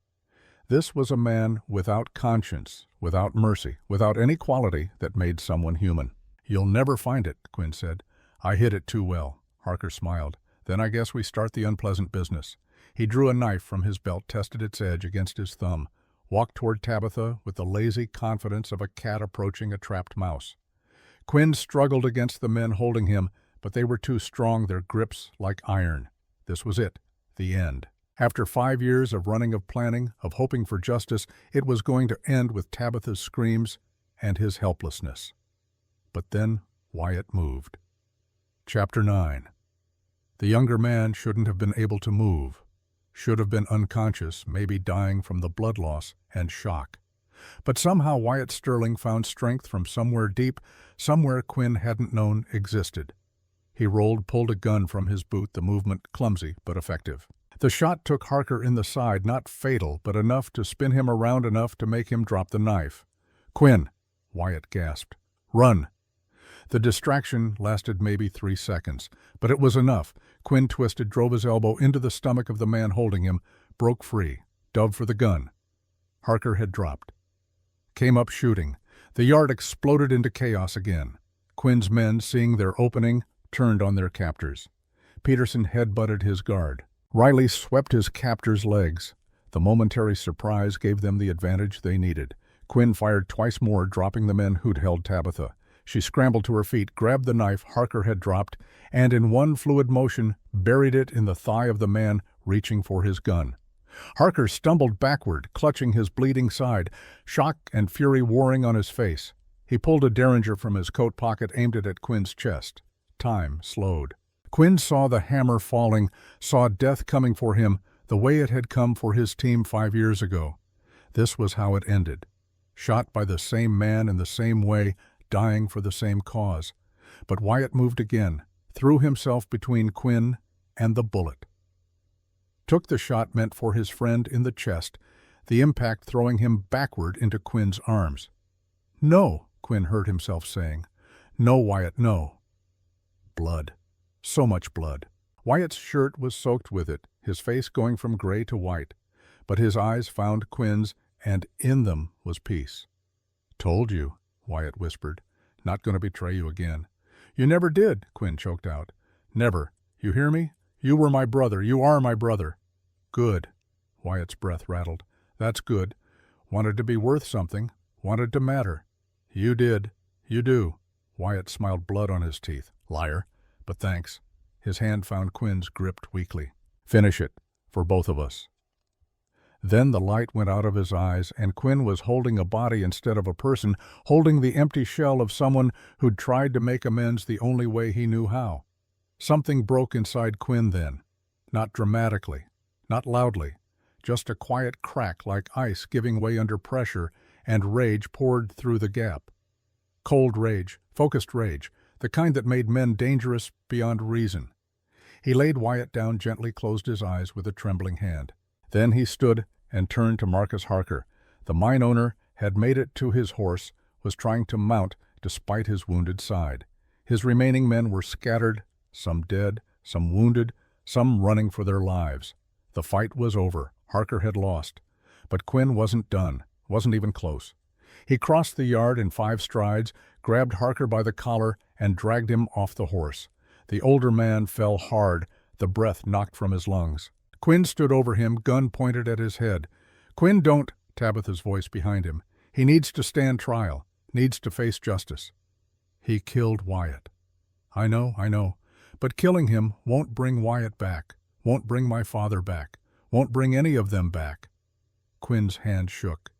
This was a man without conscience, without mercy, without any quality that made someone human. "You'll never find it," Quinn said. "I hid it too well." Harker smiled. "Then I guess we start the unpleasant business." He drew a knife from his belt, tested its edge against his thumb, walked toward Tabitha with the lazy confidence of a cat approaching a trapped mouse. Quinn struggled against the men holding him, but they were too strong, their grips like iron. This was it, the end. After 5 years of running, of planning, of hoping for justice, it was going to end with Tabitha's screams and his helplessness. But then Wyatt moved. Chapter 9. The younger man shouldn't have been able to move. Should have been unconscious, maybe dying from the blood loss and shock. But somehow Wyatt Sterling found strength from somewhere deep, somewhere Quinn hadn't known existed. He pulled a gun from his boot, the movement clumsy but effective. The shot took Harker in the side, not fatal, but enough to spin him around enough to make him drop the knife. "Quinn!" Wyatt gasped. "Run!" The distraction lasted maybe 3 seconds, but it was enough. Quinn twisted, drove his elbow into the stomach of the man holding him, broke free, dove for the gun. Harker had dropped. Came up shooting. The yard exploded into chaos again. Quinn's men, seeing their opening, turned on their captors. Peterson headbutted his guard. Riley swept his captor's legs. The momentary surprise gave them the advantage they needed. Quinn fired twice more, dropping the men who'd held Tabitha. She scrambled to her feet, grabbed the knife Harker had dropped, and in one fluid motion buried it in the thigh of the man reaching for his gun. Harker stumbled backward, clutching his bleeding side, shock and fury warring on his face. He pulled a Derringer from his coat pocket, aimed it at Quinn's chest. Time slowed. Quinn saw the hammer falling, saw death coming for him, the way it had come for his team 5 years ago. This was how it ended. Shot by the same man in the same way, dying for the same cause. But Wyatt moved again, threw himself between Quinn and the bullet. Took the shot meant for his friend in the chest, the impact throwing him backward into Quinn's arms. "No," Quinn heard himself saying. "No, Wyatt, no." Blood. So much blood. Wyatt's shirt was soaked with it, his face going from gray to white. But his eyes found Quinn's, and in them was peace. "Told you," Wyatt whispered. "Not going to betray you again." "You never did," Quinn choked out. "Never. You hear me? You were my brother. You are my brother." "Good." Wyatt's breath rattled. "That's good. Wanted to be worth something. Wanted to matter." "You did. You do." Wyatt smiled, blood on his teeth. "Liar. But thanks." His hand found Quinn's, gripped weakly. "Finish it. For both of us." Then the light went out of his eyes, and Quinn was holding a body instead of a person, holding the empty shell of someone who'd tried to make amends the only way he knew how. Something broke inside Quinn then. Not dramatically, not loudly, just a quiet crack like ice giving way under pressure, and rage poured through the gap. Cold rage, focused rage, the kind that made men dangerous beyond reason. He laid Wyatt down, gently closed his eyes with a trembling hand. Then he stood and turned to Marcus Harker. The mine owner had made it to his horse, was trying to mount despite his wounded side. His remaining men were scattered, some dead, some wounded, some running for their lives. The fight was over. Harker had lost. But Quinn wasn't done, wasn't even close. He crossed the yard in 5 strides, grabbed Harker by the collar, and dragged him off the horse. The older man fell hard, the breath knocked from his lungs. Quinn stood over him, gun pointed at his head. "Quinn, don't," Tabitha's voice behind him. "He needs to stand trial, needs to face justice." "He killed Wyatt." I know. But killing him won't bring Wyatt back, won't bring my father back, won't bring any of them back." Quinn's hand shook.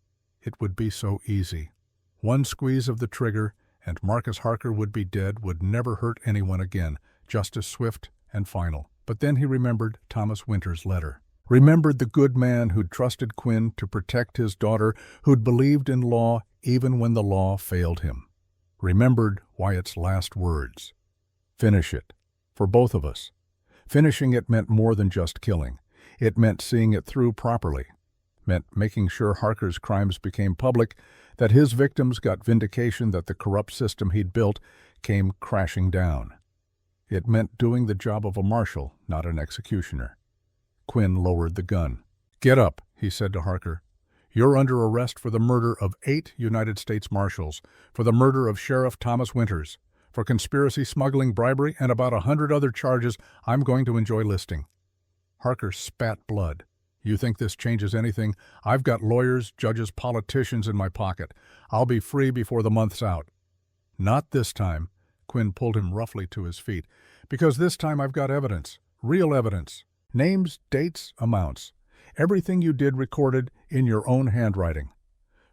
It would be so easy. One squeeze of the trigger, and Marcus Harker would be dead, would never hurt anyone again. Justice swift and final. But then he remembered Thomas Winter's letter. Remembered the good man who'd trusted Quinn to protect his daughter, who'd believed in law even when the law failed him. Remembered Wyatt's last words. Finish it. For both of us. Finishing it meant more than just killing. It meant seeing it through properly. Meant making sure Harker's crimes became public, that his victims got vindication, that the corrupt system he'd built came crashing down. It meant doing the job of a marshal, not an executioner. Quinn lowered the gun. "Get up," he said to Harker. "You're under arrest for the murder of 8 United States Marshals, for the murder of Sheriff Thomas Winters, for conspiracy, smuggling, bribery, and about 100 other charges I'm going to enjoy listing." Harker spat blood. "You think this changes anything? I've got lawyers, judges, politicians in my pocket. I'll be free before the month's out." "Not this time." Quinn pulled him roughly to his feet. "Because this time I've got evidence. Real evidence. Names, dates, amounts. Everything you did recorded in your own handwriting."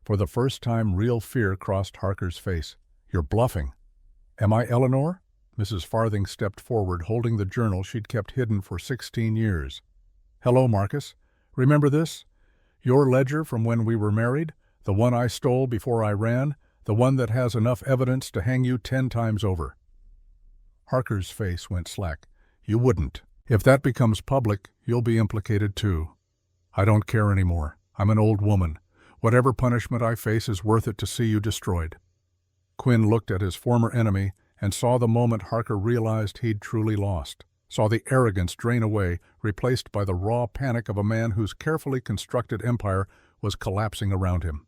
For the first time, real fear crossed Harker's face. "You're bluffing." "Am I Eleanor?" Mrs. Farthing stepped forward, holding the journal she'd kept hidden for 16 years. "Hello, Marcus. Remember this? Your ledger from when we were married? The one I stole before I ran? The one that has enough evidence to hang you 10 times over." Harker's face went slack. "You wouldn't. If that becomes public, you'll be implicated too." "I don't care anymore. I'm an old woman. Whatever punishment I face is worth it to see you destroyed." Quinn looked at his former enemy and saw the moment Harker realized he'd truly lost. Saw the arrogance drain away, replaced by the raw panic of a man whose carefully constructed empire was collapsing around him.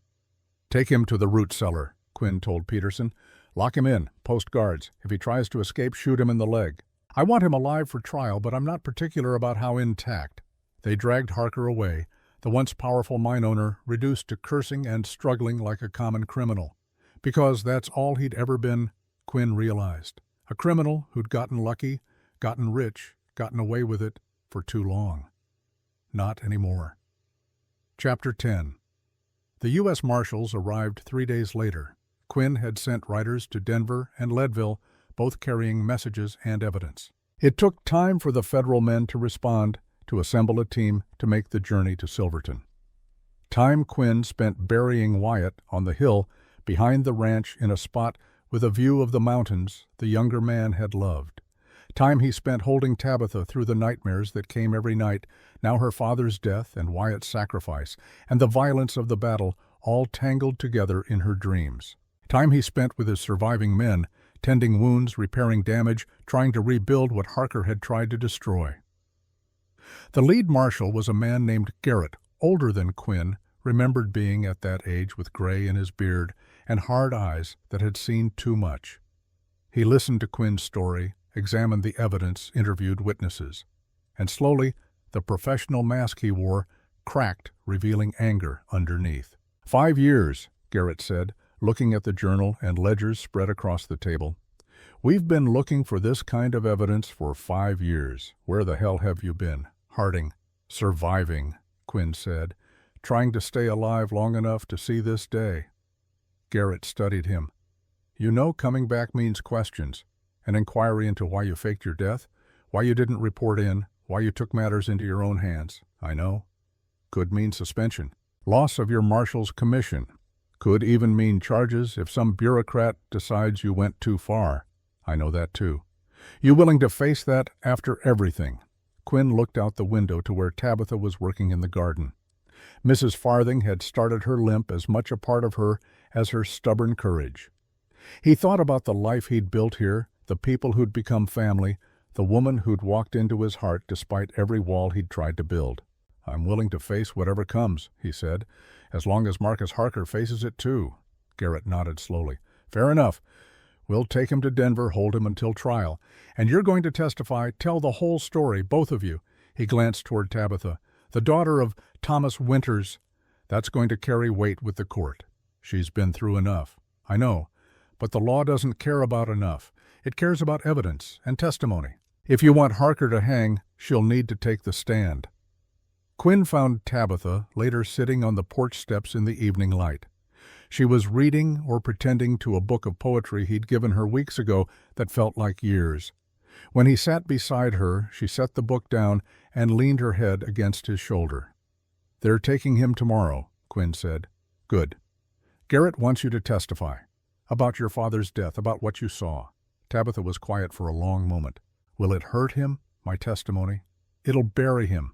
"Take him to the root cellar," Quinn told Peterson. "Lock him in, post guards. If he tries to escape, shoot him in the leg. I want him alive for trial, but I'm not particular about how intact." They dragged Harker away, the once powerful mine owner reduced to cursing and struggling like a common criminal. Because that's all he'd ever been, Quinn realized. A criminal who'd gotten lucky, gotten rich, gotten away with it for too long. Not anymore. Chapter 10. The U.S. Marshals arrived 3 days later. Quinn had sent riders to Denver and Leadville, both carrying messages and evidence. It took time for the federal men to respond, to assemble a team to make the journey to Silverton. Time Quinn spent burying Wyatt on the hill behind the ranch in a spot with a view of the mountains the younger man had loved. Time he spent holding Tabitha through the nightmares that came every night, now her father's death and Wyatt's sacrifice, and the violence of the battle, all tangled together in her dreams. Time he spent with his surviving men, tending wounds, repairing damage, trying to rebuild what Harker had tried to destroy. The lead marshal was a man named Garrett, older than Quinn, remembered being at that age with gray in his beard and hard eyes that had seen too much. He listened to Quinn's story, examined the evidence, interviewed witnesses. And slowly, the professional mask he wore cracked, revealing anger underneath. 5 years, Garrett said, looking at the journal and ledgers spread across the table. "We've been looking for this kind of evidence for 5 years. Where the hell have you been?" "Harding." "Surviving," Quinn said, "trying to stay alive long enough to see this day." Garrett studied him. "You know coming back means questions. An inquiry into why you faked your death, why you didn't report in, why you took matters into your own hands. I know. Could mean suspension. Loss of your marshal's commission. Could even mean charges if some bureaucrat decides you went too far. I know that too. You willing to face that after everything?" Quinn looked out the window to where Tabitha was working in the garden. Mrs. Farthing had started her limp as much a part of her as her stubborn courage. He thought about the life he'd built here, the people who'd become family, the woman who'd walked into his heart despite every wall he'd tried to build. "I'm willing to face whatever comes," he said, "as long as Marcus Harker faces it too." Garrett nodded slowly. "Fair enough. We'll take him to Denver, hold him until trial. And you're going to testify, tell the whole story, both of you." He glanced toward Tabitha. "The daughter of Thomas Winters. That's going to carry weight with the court. She's been through enough. I know. But the law doesn't care about enough. It cares about evidence and testimony. If you want Harker to hang, she'll need to take the stand." Quinn found Tabitha later sitting on the porch steps in the evening light. She was reading or pretending to a book of poetry he'd given her weeks ago that felt like years. When he sat beside her, she set the book down and leaned her head against his shoulder. "They're taking him tomorrow," Quinn said. "Good. Garrett wants you to testify. About your father's death, about what you saw." Tabitha was quiet for a long moment. "Will it hurt him, my testimony?" "It'll bury him."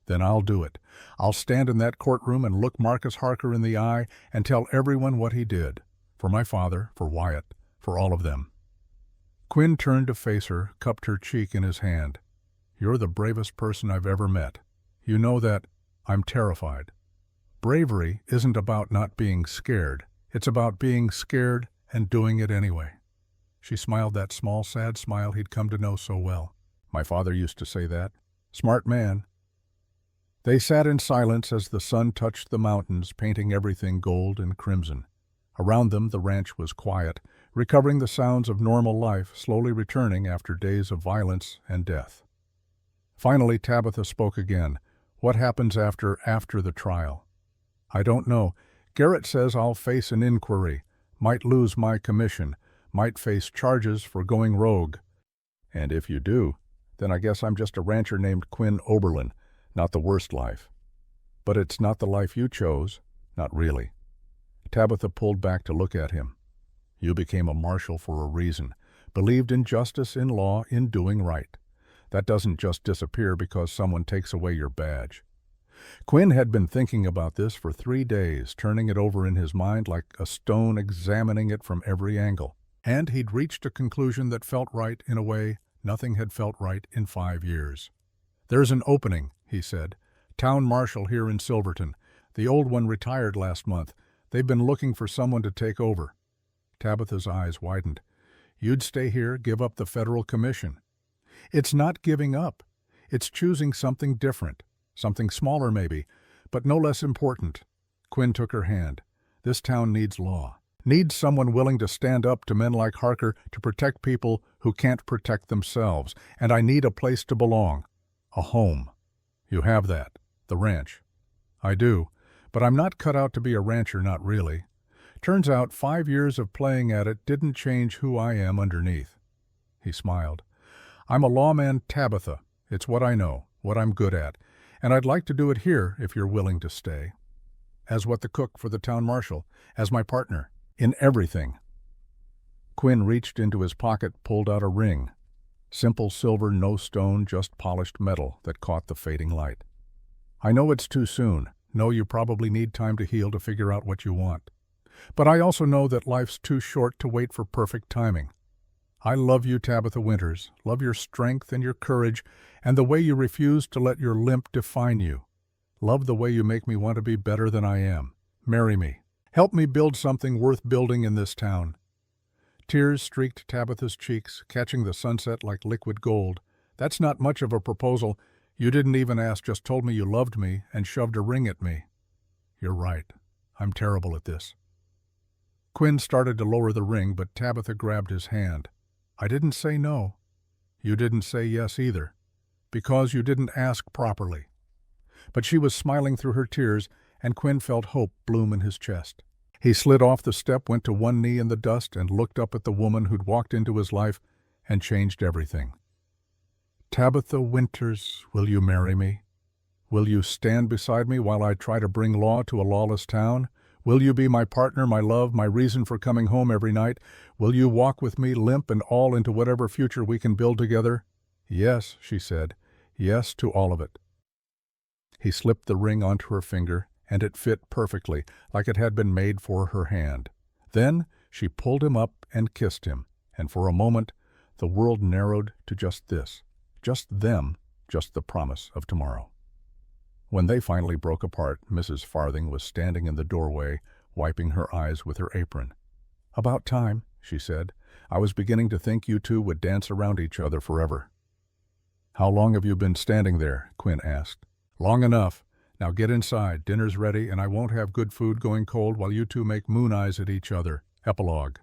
"Then I'll do it. I'll stand in that courtroom and look Marcus Harker in the eye and tell everyone what he did. For my father, for Wyatt, for all of them." Quinn turned to face her, cupped her cheek in his hand. "You're the bravest person I've ever met. You know that I'm terrified. Bravery isn't about not being scared. It's about being scared and doing it anyway." She smiled that small, sad smile he'd come to know so well. "My father used to say that. Smart man." They sat in silence as the sun touched the mountains, painting everything gold and crimson. Around them the ranch was quiet, recovering the sounds of normal life, slowly returning after days of violence and death. Finally Tabitha spoke again. "What happens after the trial?" "I don't know. Garrett says I'll face an inquiry, might lose my commission, might face charges for going rogue. And if you do, then I guess I'm just a rancher named Quinn Oberlin. Not the worst life. But it's not the life you chose. Not really." Tabitha pulled back to look at him. "You became a marshal for a reason. Believed in justice, in law, in doing right. That doesn't just disappear because someone takes away your badge." Quinn had been thinking about this for 3 days, turning it over in his mind like a stone, examining it from every angle. And he'd reached a conclusion that felt right in a way nothing had felt right in 5 years. "There's an opening," he said. "Town marshal here in Silverton. The old one retired last month. They've been looking for someone to take over." Tabitha's eyes widened. "You'd stay here, give up the federal commission." "It's not giving up. It's choosing something different. Something smaller maybe, but no less important." Quinn took her hand. "This town needs law. Needs someone willing to stand up to men like Harker to protect people who can't protect themselves. And I need a place to belong. A home. You have that. The ranch." "I do. But I'm not cut out to be a rancher, not really. Turns out 5 years of playing at it didn't change who I am underneath." He smiled. "I'm a lawman, Tabitha. It's what I know, what I'm good at. And I'd like to do it here if you're willing to stay. As what, the cook for the town marshal? As my partner? In everything." Quinn reached into his pocket, pulled out a ring. Simple silver, no stone, just polished metal that caught the fading light. "I know it's too soon. Know you probably need time to heal, to figure out what you want. But I also know that life's too short to wait for perfect timing. I love you, Tabitha Winters. Love your strength and your courage and the way you refuse to let your limp define you. Love the way you make me want to be better than I am. Marry me. Help me build something worth building in this town." Tears streaked Tabitha's cheeks, catching the sunset like liquid gold. "That's not much of a proposal. You didn't even ask, just told me you loved me and shoved a ring at me." "You're right. I'm terrible at this." Quinn started to lower the ring, but Tabitha grabbed his hand. "I didn't say no. You didn't say yes either. Because you didn't ask properly." But she was smiling through her tears, and Quinn felt hope bloom in his chest. He slid off the step, went to one knee in the dust, and looked up at the woman who'd walked into his life and changed everything. "Tabitha Winters, will you marry me? Will you stand beside me while I try to bring law to a lawless town? Will you be my partner, my love, my reason for coming home every night? Will you walk with me, limp and all, into whatever future we can build together?" "Yes," she said. "Yes to all of it." He slipped the ring onto her finger, and it fit perfectly, like it had been made for her hand. Then she pulled him up and kissed him, and for a moment the world narrowed to just this, just them, just the promise of tomorrow. When they finally broke apart, Mrs. Farthing was standing in the doorway, wiping her eyes with her apron. "About time," she said. "I was beginning to think you two would dance around each other forever." "How long have you been standing there?" Quinn asked. "Long enough. Now get inside. Dinner's ready, and I won't have good food going cold while you two make moon eyes at each other." Epilogue.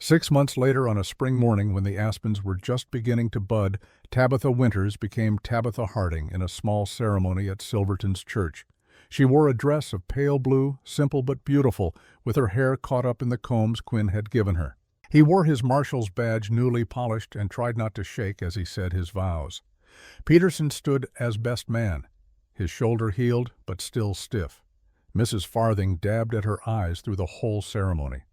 6 months later, on a spring morning when the aspens were just beginning to bud, Tabitha Winters became Tabitha Harding in a small ceremony at Silverton's church. She wore a dress of pale blue, simple but beautiful, with her hair caught up in the combs Quinn had given her. He wore his marshal's badge newly polished and tried not to shake as he said his vows. Peterson stood as best man, his shoulder healed but still stiff. Mrs. Farthing dabbed at her eyes through the whole ceremony.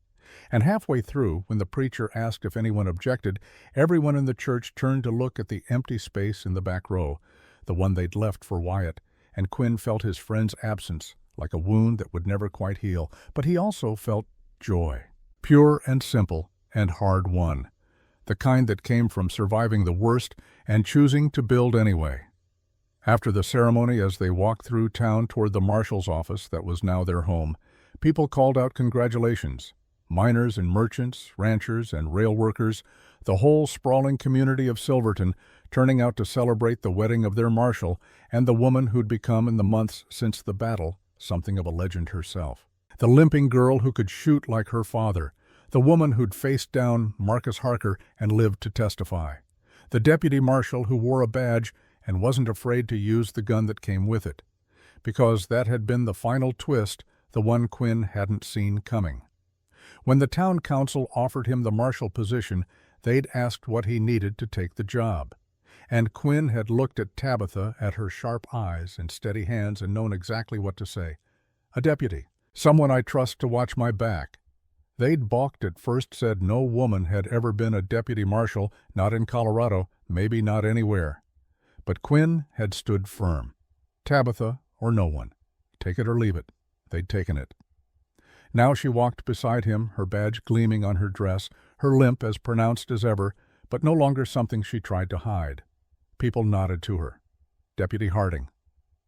And halfway through, when the preacher asked if anyone objected, everyone in the church turned to look at the empty space in the back row, the one they'd left for Wyatt, and Quinn felt his friend's absence, like a wound that would never quite heal, but he also felt joy, pure and simple and hard-won, the kind that came from surviving the worst and choosing to build anyway. After the ceremony, as they walked through town toward the marshal's office that was now their home, people called out congratulations. Miners and merchants, ranchers and rail workers, the whole sprawling community of Silverton turning out to celebrate the wedding of their marshal and the woman who'd become, in the months since the battle, something of a legend herself. The limping girl who could shoot like her father, the woman who'd faced down Marcus Harker and lived to testify, the deputy marshal who wore a badge and wasn't afraid to use the gun that came with it, because that had been the final twist, the one Quinn hadn't seen coming. When the town council offered him the marshal position, they'd asked what he needed to take the job. And Quinn had looked at Tabitha, at her sharp eyes and steady hands, and known exactly what to say. "A deputy. Someone I trust to watch my back." They'd balked at first, said no woman had ever been a deputy marshal, not in Colorado, maybe not anywhere. But Quinn had stood firm. Tabitha or no one. Take it or leave it. They'd taken it. Now she walked beside him, her badge gleaming on her dress, her limp as pronounced as ever, but no longer something she tried to hide. People nodded to her. "Deputy Harding."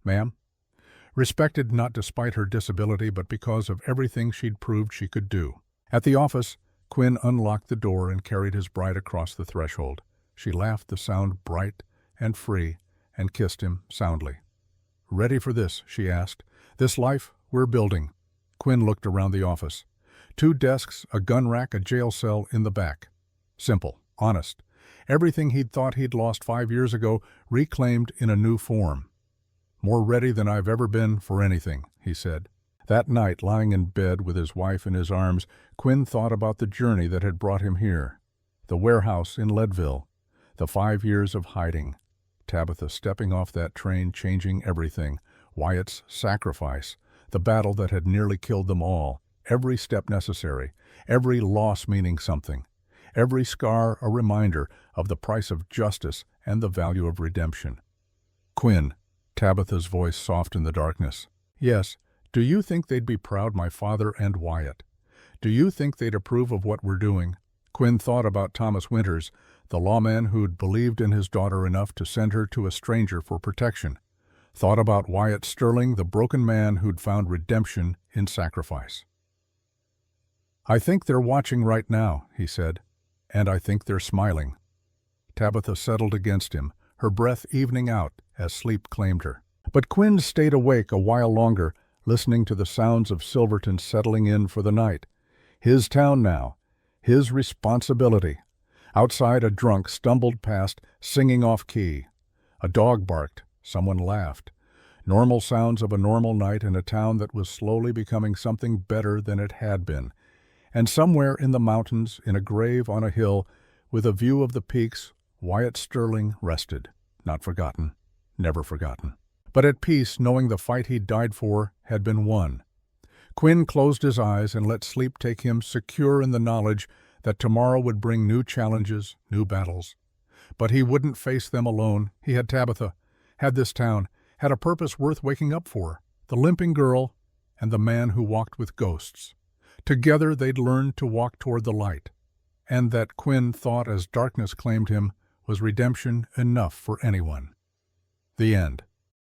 "Ma'am?" Respected not despite her disability, but because of everything she'd proved she could do. At the office, Quinn unlocked the door and carried his bride across the threshold. She laughed the sound bright and free and kissed him soundly. "Ready for this?" she asked. "This life we're building." Quinn looked around the office. 2 desks, a gun rack, a jail cell in the back. Simple, honest. Everything he'd thought he'd lost 5 years ago, reclaimed in a new form. "More ready than I've ever been for anything," he said. That night, lying in bed with his wife in his arms, Quinn thought about the journey that had brought him here. The warehouse in Leadville. The 5 years of hiding. Tabitha stepping off that train, changing everything. Wyatt's sacrifice. The battle that had nearly killed them all, every step necessary, every loss meaning something, every scar a reminder of the price of justice and the value of redemption. "Quinn," Tabitha's voice soft in the darkness. "Yes, do you think they'd be proud, my father and Wyatt? Do you think they'd approve of what we're doing?" Quinn thought about Thomas Winters, the lawman who'd believed in his daughter enough to send her to a stranger for protection. Thought about Wyatt Sterling, the broken man who'd found redemption in sacrifice. "I think they're watching right now," he said, "and I think they're smiling." Tabitha settled against him, her breath evening out as sleep claimed her. But Quinn stayed awake a while longer, listening to the sounds of Silverton settling in for the night. His town now, his responsibility. Outside, a drunk stumbled past, singing off-key. A dog barked. Someone laughed. Normal sounds of a normal night in a town that was slowly becoming something better than it had been. And somewhere in the mountains, in a grave on a hill, with a view of the peaks, Wyatt Sterling rested. Not forgotten, never forgotten. But at peace, knowing the fight he'd died for had been won. Quinn closed his eyes and let sleep take him, secure in the knowledge that tomorrow would bring new challenges, new battles. But he wouldn't face them alone. He had Tabitha, had this town, had a purpose worth waking up for, the limping girl and the man who walked with ghosts. Together they'd learn to walk toward the light, and that, Quinn thought as darkness claimed him, was redemption enough for anyone. The end.